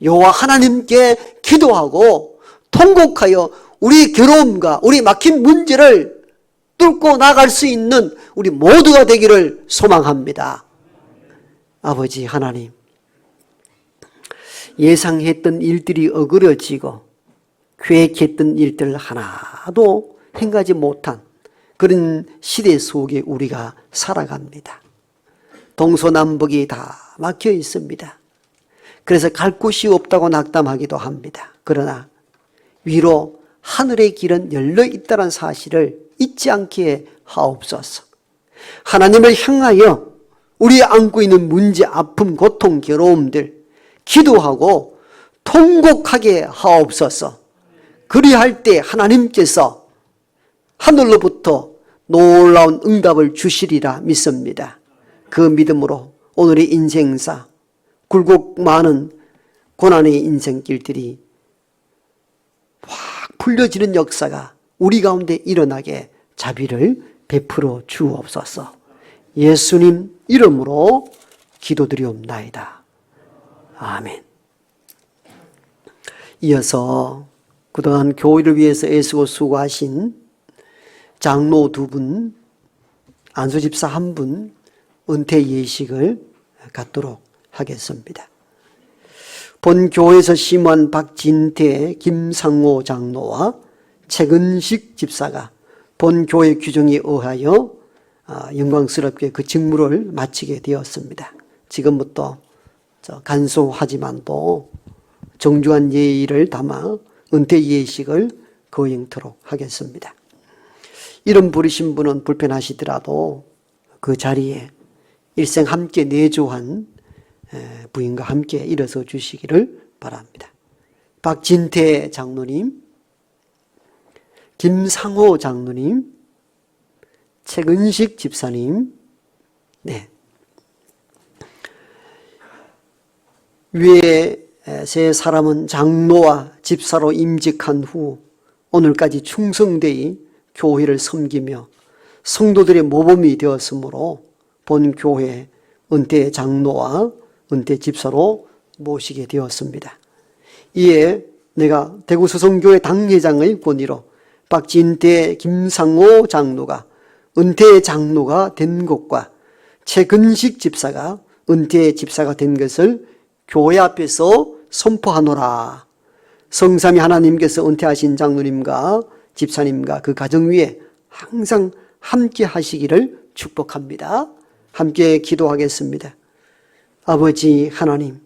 여호와 하나님께 기도하고 통곡하여 우리 괴로움과 우리 막힌 문제를 뚫고 나갈 수 있는 우리 모두가 되기를 소망합니다. 아버지 하나님, 예상했던 일들이 어그러지고 계획했던 일들 하나도 행하지 못한 그런 시대 속에 우리가 살아갑니다. 동서남북이 다 막혀 있습니다. 그래서 갈 곳이 없다고 낙담하기도 합니다. 그러나 위로 하늘의 길은 열려 있다는 사실을 잊지 않게 하옵소서. 하나님을 향하여 우리 안고 있는 문제, 아픔, 고통, 괴로움들 기도하고 통곡하게 하옵소서. 그리할 때 하나님께서 하늘로부터 놀라운 응답을 주시리라 믿습니다. 그 믿음으로 오늘의 인생사, 굴곡 많은 고난의 인생길들이 확 풀려지는 역사가 우리 가운데 일어나게 자비를 베풀어 주옵소서. 예수님 이름으로 기도드리옵나이다. 아멘. 이어서 그동안 교회를 위해서 애쓰고 수고하신 장로 2분, 안수집사 1분 은퇴 예식을 갖도록 하겠습니다. 본 교회에서 심한 박진태, 김상호 장로와 최근식 집사가 본 교회 규정에 의하여 영광스럽게 그 직무를 마치게 되었습니다. 지금부터 간소하지만도 정중한 예의를 담아 은퇴 예식을 거행토록 하겠습니다. 이름 부르신 분은 불편하시더라도 그 자리에 일생 함께 내조한 부인과 함께 일어서 주시기를 바랍니다. 박진태 장로님, 김상호 장로님, 최근식 집사님, 네. 위에 세 사람은 장로와 집사로 임직한 후 오늘까지 충성되이 교회를 섬기며 성도들의 모범이 되었으므로 본 교회 은퇴 장로와 은퇴 집사로 모시게 되었습니다. 이에 내가 대구 수성교회 당회장의 권위로 박진태, 김상호 장로가 은퇴 장로가 된 것과 최근식 집사가 은퇴 집사가 된 것을 교회 앞에서 선포하노라. 성삼위 하나님께서 은퇴하신 장로님과 집사님과 그 가정 위에 항상 함께 하시기를 축복합니다. 함께 기도하겠습니다. 아버지 하나님,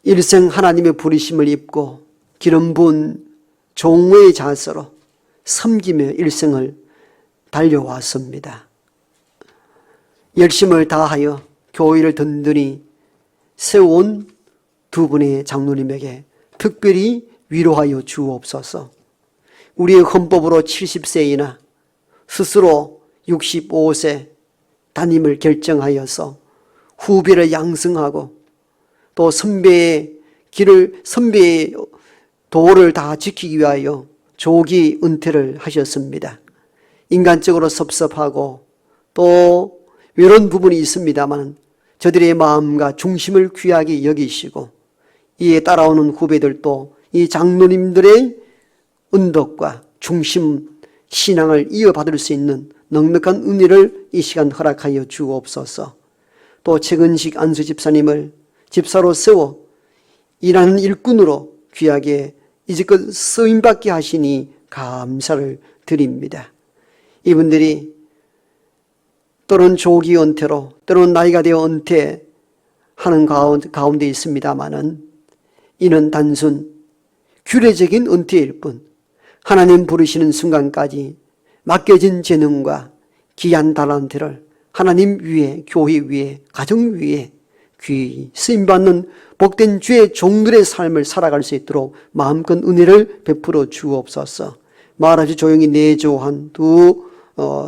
일생 하나님의 부르심을 입고 기름 부은 종의 자세로 섬기며 일생을 달려왔습니다. 열심을 다하여 교회를 든든히 세운 2분의 장로님에게 특별히 위로하여 주옵소서. 우리의 헌법으로 70세이나 스스로 65세 담임을 결정하여서 후배를 양성하고 또 선배의 도를 다 지키기 위하여 조기 은퇴를 하셨습니다. 인간적으로 섭섭하고 또 이런 부분이 있습니다만 저들의 마음과 중심을 귀하게 여기시고 이에 따라오는 후배들도 이 장로님들의 은덕과 중심 신앙을 이어받을 수 있는 넉넉한 은혜를 이 시간 허락하여 주옵소서. 또 최근식 안수집사님을 집사로 세워 일하는 일꾼으로 귀하게 이제껏 쓰임받게 하시니 감사를 드립니다. 이분들이 또는 조기 은퇴로 또는 나이가 되어 은퇴하는 가운데 있습니다마는 이는 단순 규례적인 은퇴일 뿐 하나님 부르시는 순간까지 맡겨진 재능과 귀한 달란트를 하나님 위에, 교회 위에, 가정 위에 귀히 쓰임받는 복된 주의 종들의 삶을 살아갈 수 있도록 마음껏 은혜를 베풀어 주옵소서. 말하지 조용히 내조한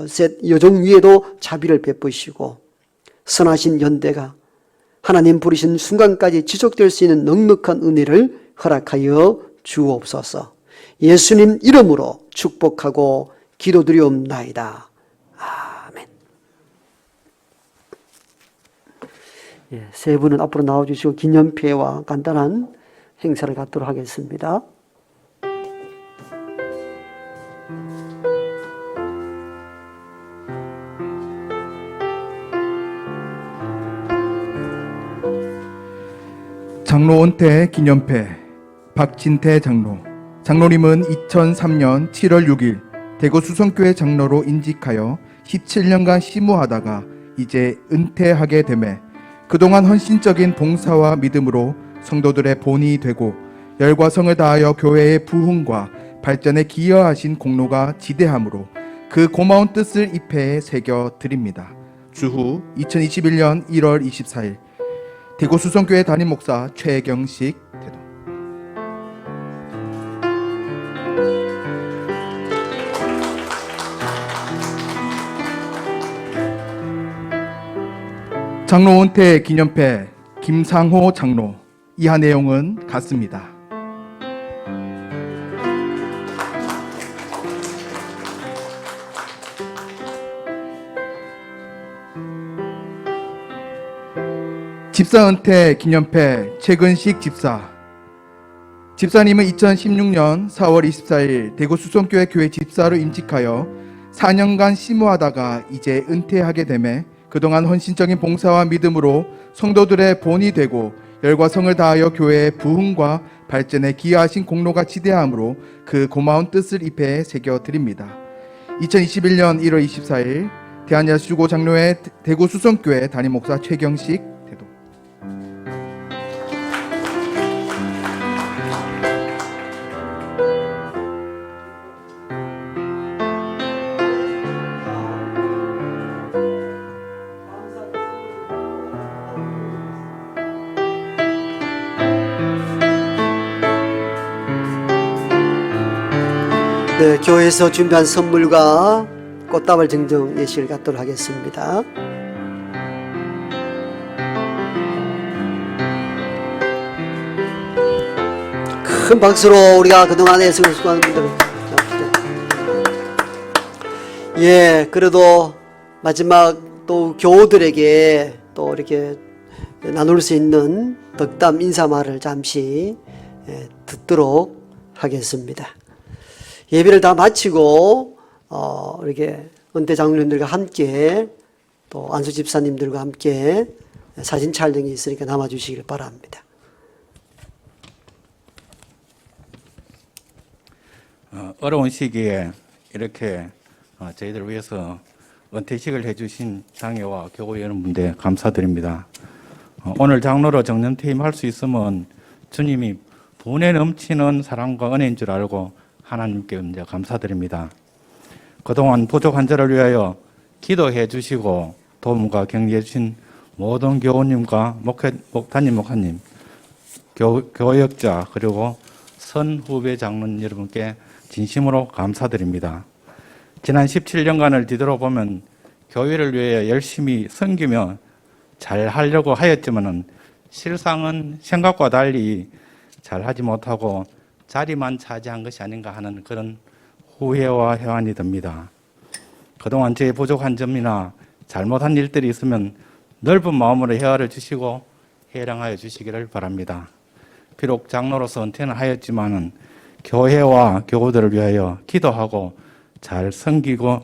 셋 여종 위에도 자비를 베푸시고 선하신 연대가 하나님 부르신 순간까지 지속될 수 있는 넉넉한 은혜를 허락하여 주옵소서. 예수님 이름으로 축복하고 기도드리옵나이다. 아멘. 세 분은 앞으로 나와주시고 기념회와 간단한 행사를 갖도록 하겠습니다. 장로 은퇴 기념회 박진태 장로. 장로님은 2003년 7월 6일 대구 수성교회 장로로 인직하여 17년간 심우하다가 이제 은퇴하게 되매 그동안 헌신적인 봉사와 믿음으로 성도들의 본이 되고 열과 성을 다하여 교회의 부흥과 발전에 기여하신 공로가 지대하므로 그 고마운 뜻을 잎에 새겨 드립니다. 주후 2021년 1월 24일 대구 수성교회 담임 목사 최경식 대도. 장로 은퇴 기념패 김상호 장로. 이하 내용은 같습니다. 집사 은퇴 기념패 최근식 집사. 집사님은 2016년 4월 24일 대구 수성교회 교회 집사로 임직하여 4년간 심호하다가 이제 은퇴하게 되매 그동안 헌신적인 봉사와 믿음으로 성도들의 본이 되고 열과 성을 다하여 교회의 부흥과 발전에 기여하신 공로가 지대하므로 그 고마운 뜻을 잎에 새겨 드립니다. 2021년 1월 24일 대한야수고 장로회 대구 수성교회 담임 목사 최경식 대도. 네, 교회에서 준비한 선물과 꽃다발 증정 예식을 갖도록 하겠습니다. 큰 박수로 우리가 그동안 애쓰고 수고하는 분들. 예, 그래도 마지막 또 교우들에게 또 이렇게 나눌 수 있는 덕담 인사말을 잠시 듣도록 하겠습니다. 예배를 다 마치고 이렇게 은퇴 장로님들과 함께 또 안수 집사님들과 함께 사진 촬영이 있으니까 남아주시길 바랍니다. 어려운 시기에 이렇게 저희들 위해서 은퇴식을 해주신 장애와 교우 여러분들 감사드립니다. 오늘 장로로 정년 퇴임할 수 있으면 주님이 분에 넘치는 사랑과 은혜인 줄 알고 하나님께 먼저 감사드립니다. 그동안 부족한 저를 위하여 기도해 주시고 도움과 격려해 주신 모든 교우님과 담임 목사님, 교역자 그리고 선 후배 장로님 여러분께 진심으로 감사드립니다. 지난 17년간을 뒤돌아보면 교회를 위해 열심히 섬기며 잘 하려고 하였지만은 실상은 생각과 달리 잘 하지 못하고 자리만 차지한 것이 아닌가 하는 그런 후회와 회한이 듭니다. 그동안 제 부족한 점이나 잘못한 일들이 있으면 넓은 마음으로 헤아려 주시고 해량하여 주시기를 바랍니다. 비록 장로로서 은퇴는 하였지만은 교회와 교우들을 위하여 기도하고 잘 섬기고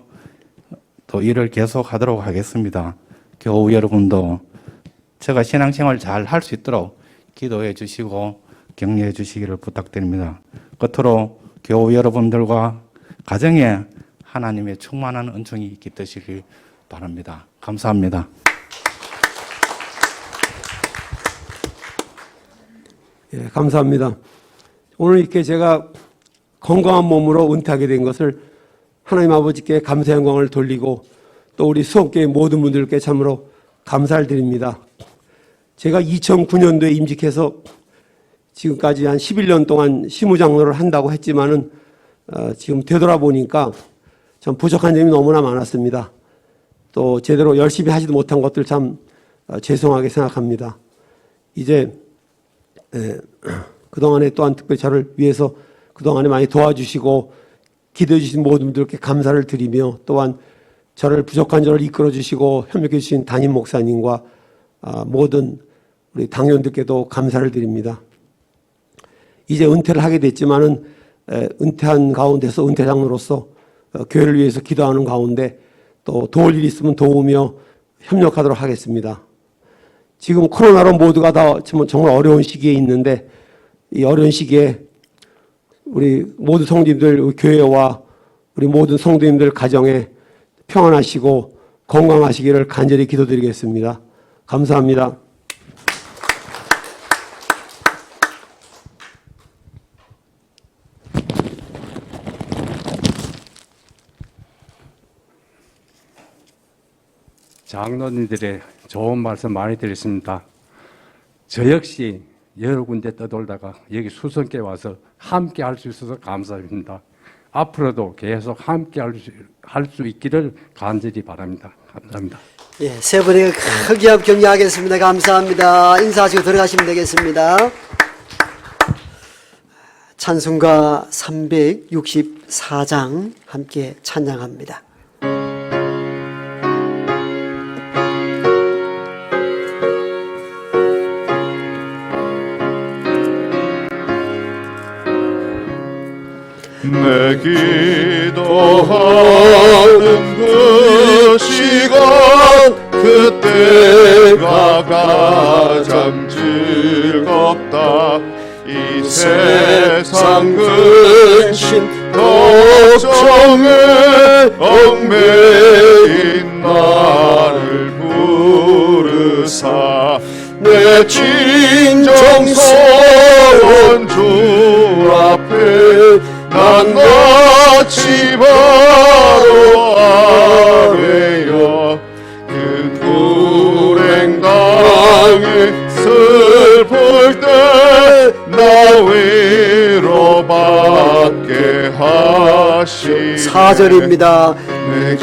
또 일을 계속하도록 하겠습니다. 교우 여러분도 제가 신앙생활 잘 할 수 있도록 기도해 주시고 격려해 주시기를 부탁드립니다. 끝으로 교우 여러분들과 가정에 하나님의 충만한 은총이 깃드시길 바랍니다. 감사합니다. 예, 감사합니다. 오늘 이렇게 제가 건강한 몸으로 은퇴하게 된 것을 하나님 아버지께 감사 영광을 돌리고 또 우리 수업계의 모든 분들께 참으로 감사를 드립니다. 제가 2009년도에 임직해서 지금까지 한 11년 동안 시무장로를 한다고 했지만은 지금 되돌아보니까 참 부족한 점이 너무나 많았습니다. 또 제대로 열심히 하지도 못한 것들 참 죄송하게 생각합니다. 이제 그동안에 또한 특별히 저를 위해서 그동안에 많이 도와주시고 기도해 주신 모든 분들께 감사를 드리며 또한 저를 부족한 저를 이끌어 주시고 협력해 주신 담임 목사님과 모든 우리 당원들께도 감사를 드립니다. 이제 은퇴를 하게 됐지만은 은퇴한 가운데서 은퇴장로로서 교회를 위해서 기도하는 가운데 또 도울 일이 있으면 도우며 협력하도록 하겠습니다. 지금 코로나로 모두가 다 정말 어려운 시기에 있는데 이 어려운 시기에 우리 모든 성도님들 우리 교회와 우리 모든 성도님들 가정에 평안하시고 건강하시기를 간절히 기도드리겠습니다. 감사합니다. 장로님들의 좋은 말씀 많이 들었습니다. 저 역시 여러 군데 떠돌다가 여기 수성교회 와서 함께 할 수 있어서 감사합니다. 앞으로도 계속 함께 할 수 있기를 간절히 바랍니다. 감사합니다. 예, 세 분에게 크게 합 격려하겠습니다. 감사합니다. 인사하시고 들어가시면 되겠습니다. 찬송가 364장 함께 찬양합니다. 내 기도하는 그 시간 그때가 가장 즐겁다. 이 세상 근심 걱정에 얽매인 나를 부르사 내 진정서원 주 앞에 난 마치 바로 아래여 그 불행당에 슬플 때 나 위로받게 하시네. 4절입니다. 내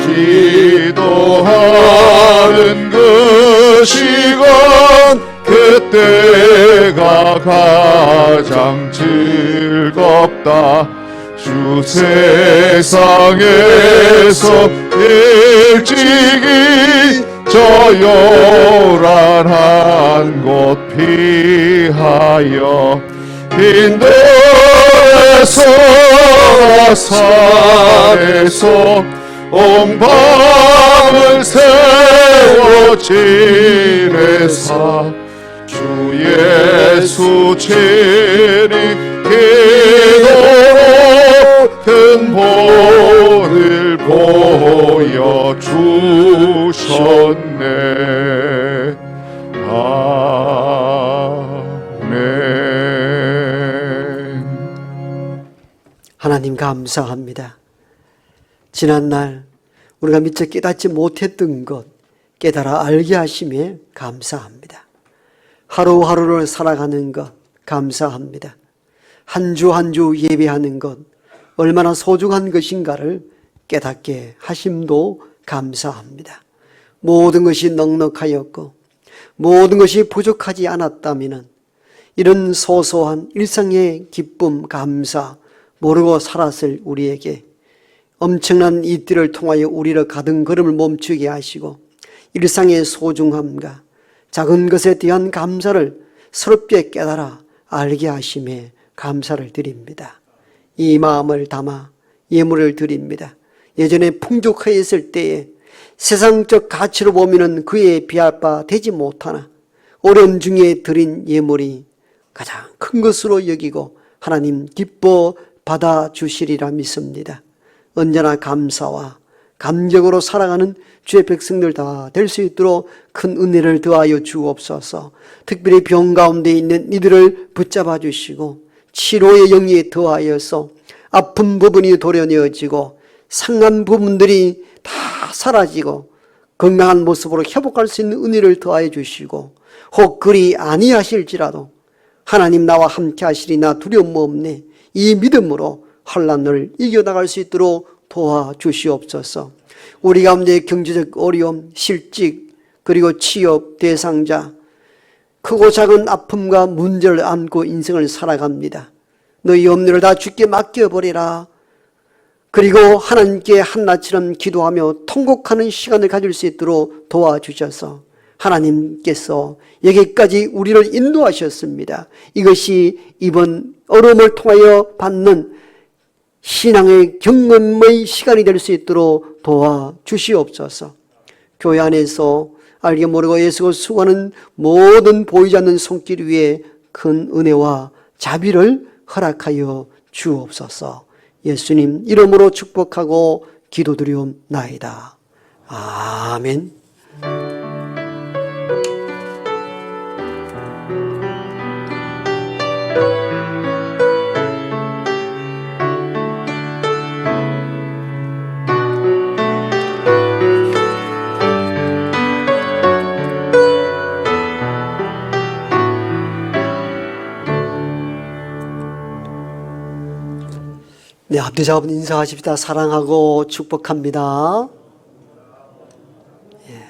기도하는 그 시간 그때가 가장 즐겁다. 주 세상에서 일찍이 저 요란한 곳 피하여 빈들에서 산에서 온 밤을 세워 지내사 주 예수 친히 기도로 큰 본을 보여주셨네. 아멘. 하나님 감사합니다. 지난날 우리가 미처 깨닫지 못했던 것 깨달아 알게 하심에 감사합니다. 하루하루를 살아가는 것 감사합니다. 한 주 한 주 예배하는 것 얼마나 소중한 것인가를 깨닫게 하심도 감사합니다. 모든 것이 넉넉하였고 모든 것이 부족하지 않았다면 이런 소소한 일상의 기쁨, 감사 모르고 살았을 우리에게 엄청난 이 띠를 통하여 우리를 가던 걸음을 멈추게 하시고 일상의 소중함과 작은 것에 대한 감사를 새롭게 깨달아 알게 하심에 감사를 드립니다. 이 마음을 담아 예물을 드립니다. 예전에 풍족하였을 때에 세상적 가치로 보면 그에 비할 바 되지 못하나 어려움 중에 드린 예물이 가장 큰 것으로 여기고 하나님 기뻐 받아주시리라 믿습니다. 언제나 감사와 감격으로 살아가는 주의 백성들 다 될 수 있도록 큰 은혜를 더하여 주옵소서. 특별히 병 가운데 있는 이들을 붙잡아 주시고 치료의 영이 더하여서 아픈 부분이 도려내어지고 상한 부분들이 다 사라지고 건강한 모습으로 회복할 수 있는 은혜를 더하여 주시고 혹 그리 아니하실지라도 하나님 나와 함께 하시리나 두려움 없네 이 믿음으로 환난을 이겨나갈 수 있도록 도와주시옵소서. 우리 가운데 경제적 어려움, 실직, 그리고 취업 대상자, 크고 작은 아픔과 문제를 안고 인생을 살아갑니다. 너희 염려를 다 주께 맡겨버리라. 그리고 하나님께 한나처럼 기도하며 통곡하는 시간을 가질 수 있도록 도와주셔서 하나님께서 여기까지 우리를 인도하셨습니다. 이것이 이번 어려움을 통하여 받는 신앙의 경험의 시간이 될 수 있도록 도와주시옵소서. 교회 안에서 알게 모르고 예수가 수고하는 모든 보이지 않는 손길 위에 큰 은혜와 자비를 허락하여 주옵소서. 예수님 이름으로 축복하고 기도드리옵나이다. 아멘. 네, 합대자분 인사하십시다. 사랑하고 축복합니다. 예.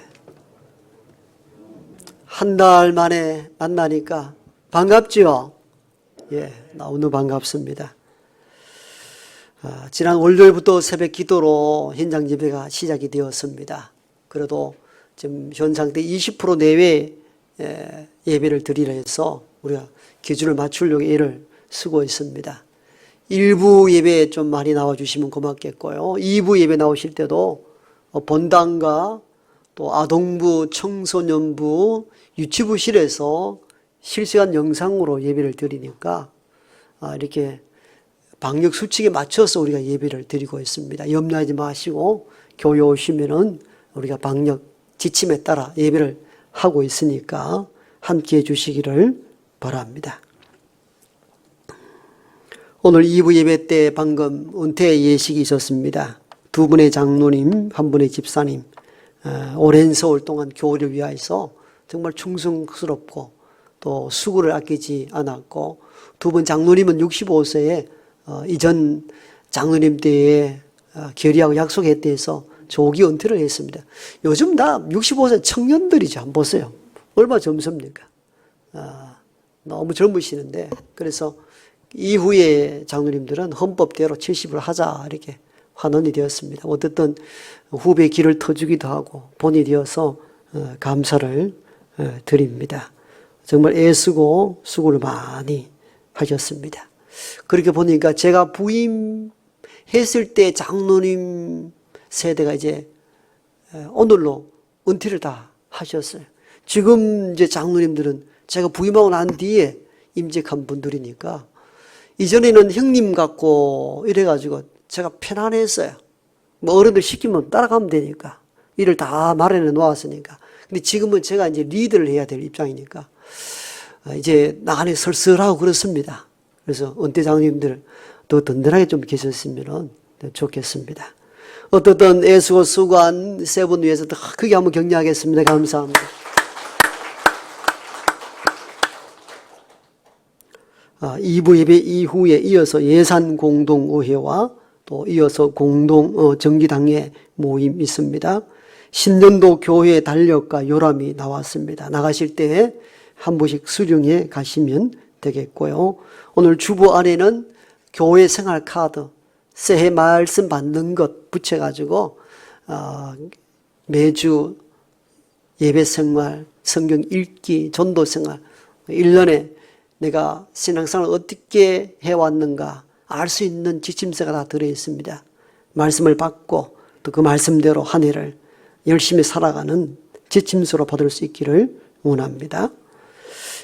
한 달 만에 만나니까 반갑지요? 예, 너무 반갑습니다. 지난 월요일부터 새벽 기도로 현장 예배가 시작이 되었습니다. 그래도 지금 현 상태 20% 내외 예배를 드리려 해서 우리가 기준을 맞추려고 애를 쓰고 있습니다. 1부 예배에 좀 많이 나와주시면 고맙겠고요. 2부 예배 나오실 때도 본당과 또 아동부, 청소년부, 유치부실에서 실시간 영상으로 예배를 드리니까 이렇게 방역 수칙에 맞춰서 우리가 예배를 드리고 있습니다. 염려하지 마시고 교회 오시면은 우리가 방역 지침에 따라 예배를 하고 있으니까 함께 해 주시기를 바랍니다. 오늘 2부 예배 때 방금 은퇴 예식이 있었습니다. 두 분의 장로님, 한 분의 집사님, 오랜 세월 동안 교회를 위하여서 정말 충성스럽고 또 수고를 아끼지 않았고, 두 분 장로님은 65세에 이전 장로님 때에 결의하고 약속했대 해서 조기 은퇴를 했습니다. 요즘 다 65세 청년들이죠. 한번 보세요. 얼마 젊습니까? 너무 젊으시는데, 그래서 이후에 장로님들은 헌법대로 70을 하자 이렇게 환원이 되었습니다. 어쨌든 후배 길을 터주기도 하고 본이 되어서 감사를 드립니다. 정말 애쓰고 수고를 많이 하셨습니다. 그렇게 보니까 제가 부임했을 때 장로님 세대가 이제 오늘로 은퇴를 다 하셨어요. 지금 이제 장로님들은 제가 부임하고 난 뒤에 임직한 분들이니까 이전에는 형님 같고 이래가지고 제가 편안했어요. 뭐 어른들 시키면 따라가면 되니까. 일을 다 마련해 놓았으니까. 근데 지금은 제가 이제 리드를 해야 될 입장이니까 이제 나간에 설설하고 그렇습니다. 그래서 은퇴 장로님들 더 든든하게 좀 계셨으면 좋겠습니다. 어떻든 애쓰고 수고한 세 분 위해서 더 크게 한번 격려하겠습니다. 감사합니다. 2부 예배 이후에 이어서 예산 공동의회와 또 이어서 공동 정기당회 모임 있습니다. 신년도 교회 달력과 요람이 나왔습니다. 나가실 때 한 번씩 수령해 가시면 되겠고요. 오늘 주보 안에는 교회 생활 카드, 새해 말씀 받는 것 붙여가지고 매주 예배 생활, 성경 읽기, 전도 생활, 1년에 내가 신앙생활을 어떻게 해왔는가 알 수 있는 지침서가 다 들어있습니다. 말씀을 받고 또 그 말씀대로 한 해를 열심히 살아가는 지침서로 받을 수 있기를 원합니다.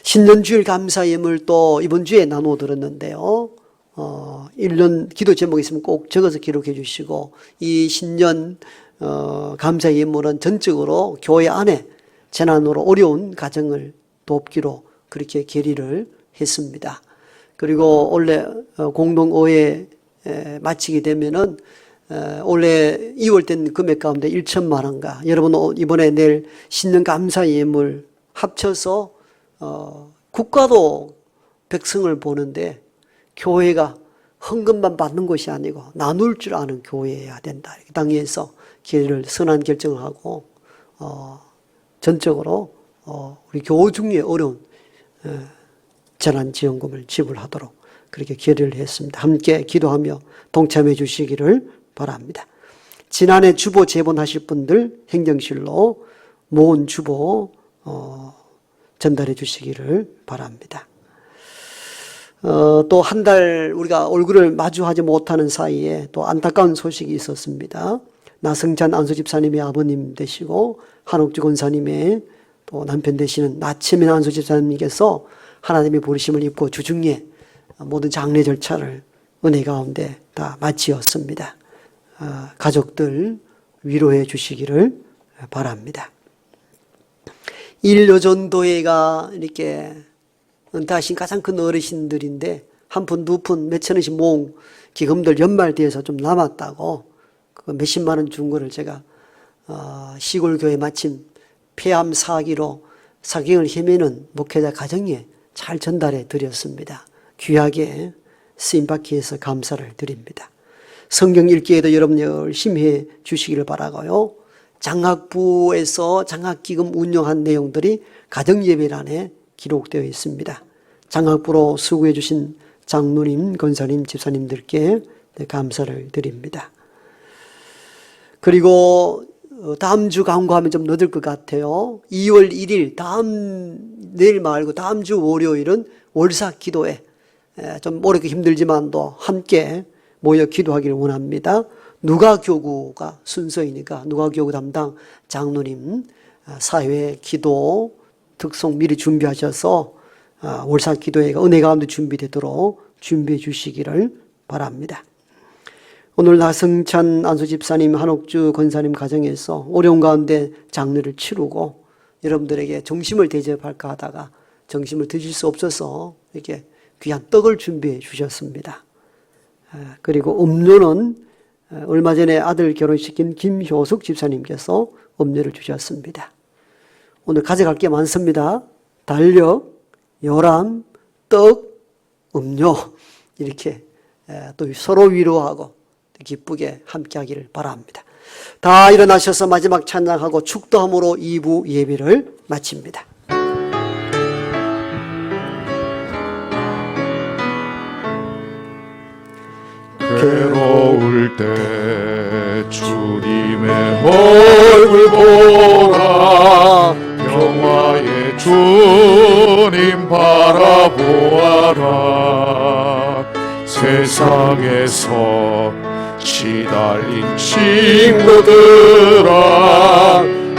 신년주일 감사 예물 또 이번 주에 나누어 들었는데요. 1년 기도 제목이 있으면 꼭 적어서 기록해 주시고, 이 신년 감사 예물은 전적으로 교회 안에 재난으로 어려운 가정을 돕기로 그렇게 결의를 했습니다. 그리고 원래 공동의회 마치게 되면은 올해 2월 된 금액 가운데 1천만 원가, 여러분 이번에 낼 신년 감사 예물 합쳐서 국가도 백성을 보는데 교회가 헌금만 받는 것이 아니고 나눌 줄 아는 교회여야 된다. 당에서 결의를 선한 결정을 하고 전적으로 우리 교우 중에 어려운 재난지원금을 지불하도록 그렇게 결의를 했습니다. 함께 기도하며 동참해 주시기를 바랍니다. 지난해 주보 제본하실 분들 행정실로 모은 주보 전달해 주시기를 바랍니다. 또 한 달 우리가 얼굴을 마주하지 못하는 사이에 또 안타까운 소식이 있었습니다. 나승찬 안수집사님의 아버님 되시고 한옥주 권사님의 또 남편 되시는 나채민 안수집사님께서 하나님의 부르심을 입고 주중에 모든 장례 절차를 은혜 가운데 다 마치었습니다. 가족들 위로해 주시기를 바랍니다. 일요전도회가 이렇게 은퇴하신 가장 큰 어르신들인데 한 푼, 두 푼, 몇천 원씩 모은 기금들 연말되어서 좀 남았다고 그 몇십만 원 준 거를 제가 시골교회 마침 폐암 사기로 사경을 헤매는 목회자 가정에 잘 전달해 드렸습니다. 귀하게 쓰임받기 위해서 감사를 드립니다. 성경 읽기에도 여러분 열심히 해 주시기를 바라고요. 장학부에서 장학기금 운영한 내용들이 가정예배란에 기록되어 있습니다. 장학부로 수고해 주신 장로님, 권사님, 집사님들께 감사를 드립니다. 그리고 다음 주 광고하면 좀 늦을 것 같아요. 2월 1일 내일 말고 다음 주 월요일은 월사 기도회, 좀 오래 힘들지만도 함께 모여 기도하기를 원합니다. 누가교구가 순서이니까 누가교구 담당 장로님 사회 기도 특송 미리 준비하셔서 월사 기도회가 은혜 가운데 준비되도록 준비해 주시기를 바랍니다. 오늘 나승찬 안수집사님, 한옥주 권사님 가정에서 어려운 가운데 장례를 치르고 여러분들에게 점심을 대접할까 하다가 점심을 드실 수 없어서 이렇게 귀한 떡을 준비해 주셨습니다. 그리고 음료는 얼마 전에 아들 결혼시킨 김효숙 집사님께서 음료를 주셨습니다. 오늘 가져갈 게 많습니다. 달력, 요람, 떡, 음료 이렇게 또 서로 위로하고 기쁘게 함께하기를 바랍니다. 다 일어나셔서 마지막 찬양하고 축도함으로 2부 예배를 마칩니다. 괴로울 때 주님의 얼굴 보라, 평화의 주님 바라보아라. 세상에서 시달린 친구들아,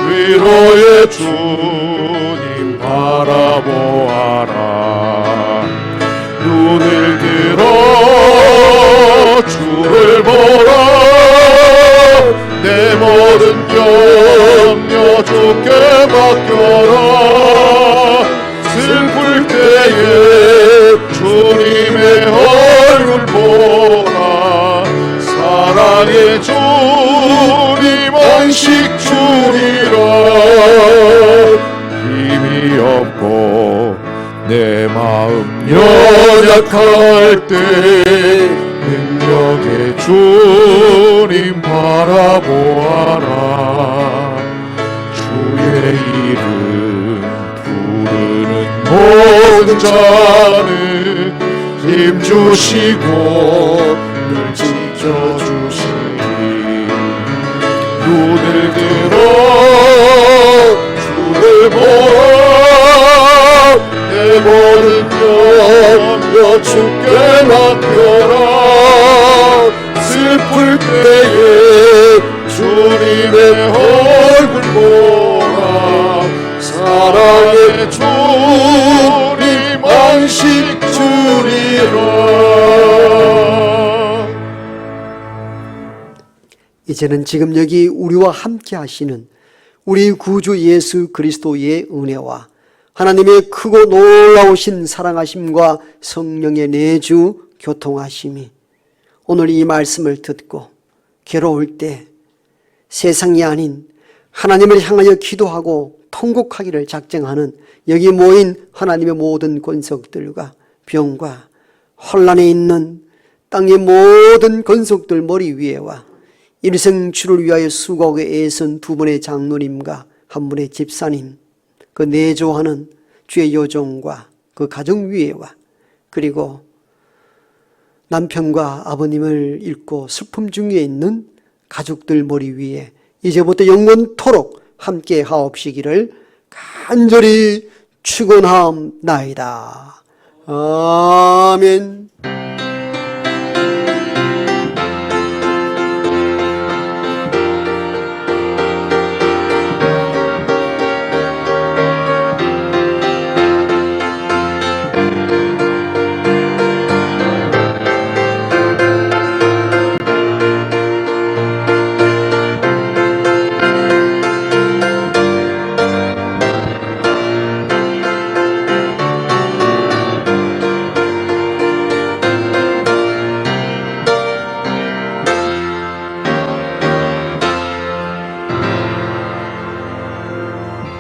위로의 주님 바라보아라. 눈을 들어 주를 보라, 내 모든 염려 주께 맡겨라. 슬플 때에 주님의 얼굴 보라, 사랑의 주님 안식 주리라. 힘이 없고 내 마음 연약할 때 능력의 주님 바라보아라. 주의 이름 부르는 모든 자는 힘 주시고 늘 지켜주시리. 눈을 들어 주를 보라, 내 모든 염려 주께 맡겨라. 슬플 때에 주님의 얼굴 보라, 사랑의 주님 안식 주리라. 이제는 지금 여기 우리와 함께 하시는 우리 구주 예수 그리스도의 은혜와 하나님의 크고 놀라우신 사랑하심과 성령의 내주 교통하심이 오늘 이 말씀을 듣고 괴로울 때 세상이 아닌 하나님을 향하여 기도하고 통곡하기를 작정하는 여기 모인 하나님의 모든 권속들과 병과 혼란에 있는 땅의 모든 권속들 머리 위에와 일생 주를 위하여 수고하고 애쓴 두 분의 장로님과 한 분의 집사님, 그 내조하는 주의 여종과 그 가정 위에와 그리고 남편과 아버님을 잃고 슬픔 중에 있는 가족들 머리 위에 이제부터 영원토록 함께 하옵시기를 간절히 축원하옵나이다. 아멘.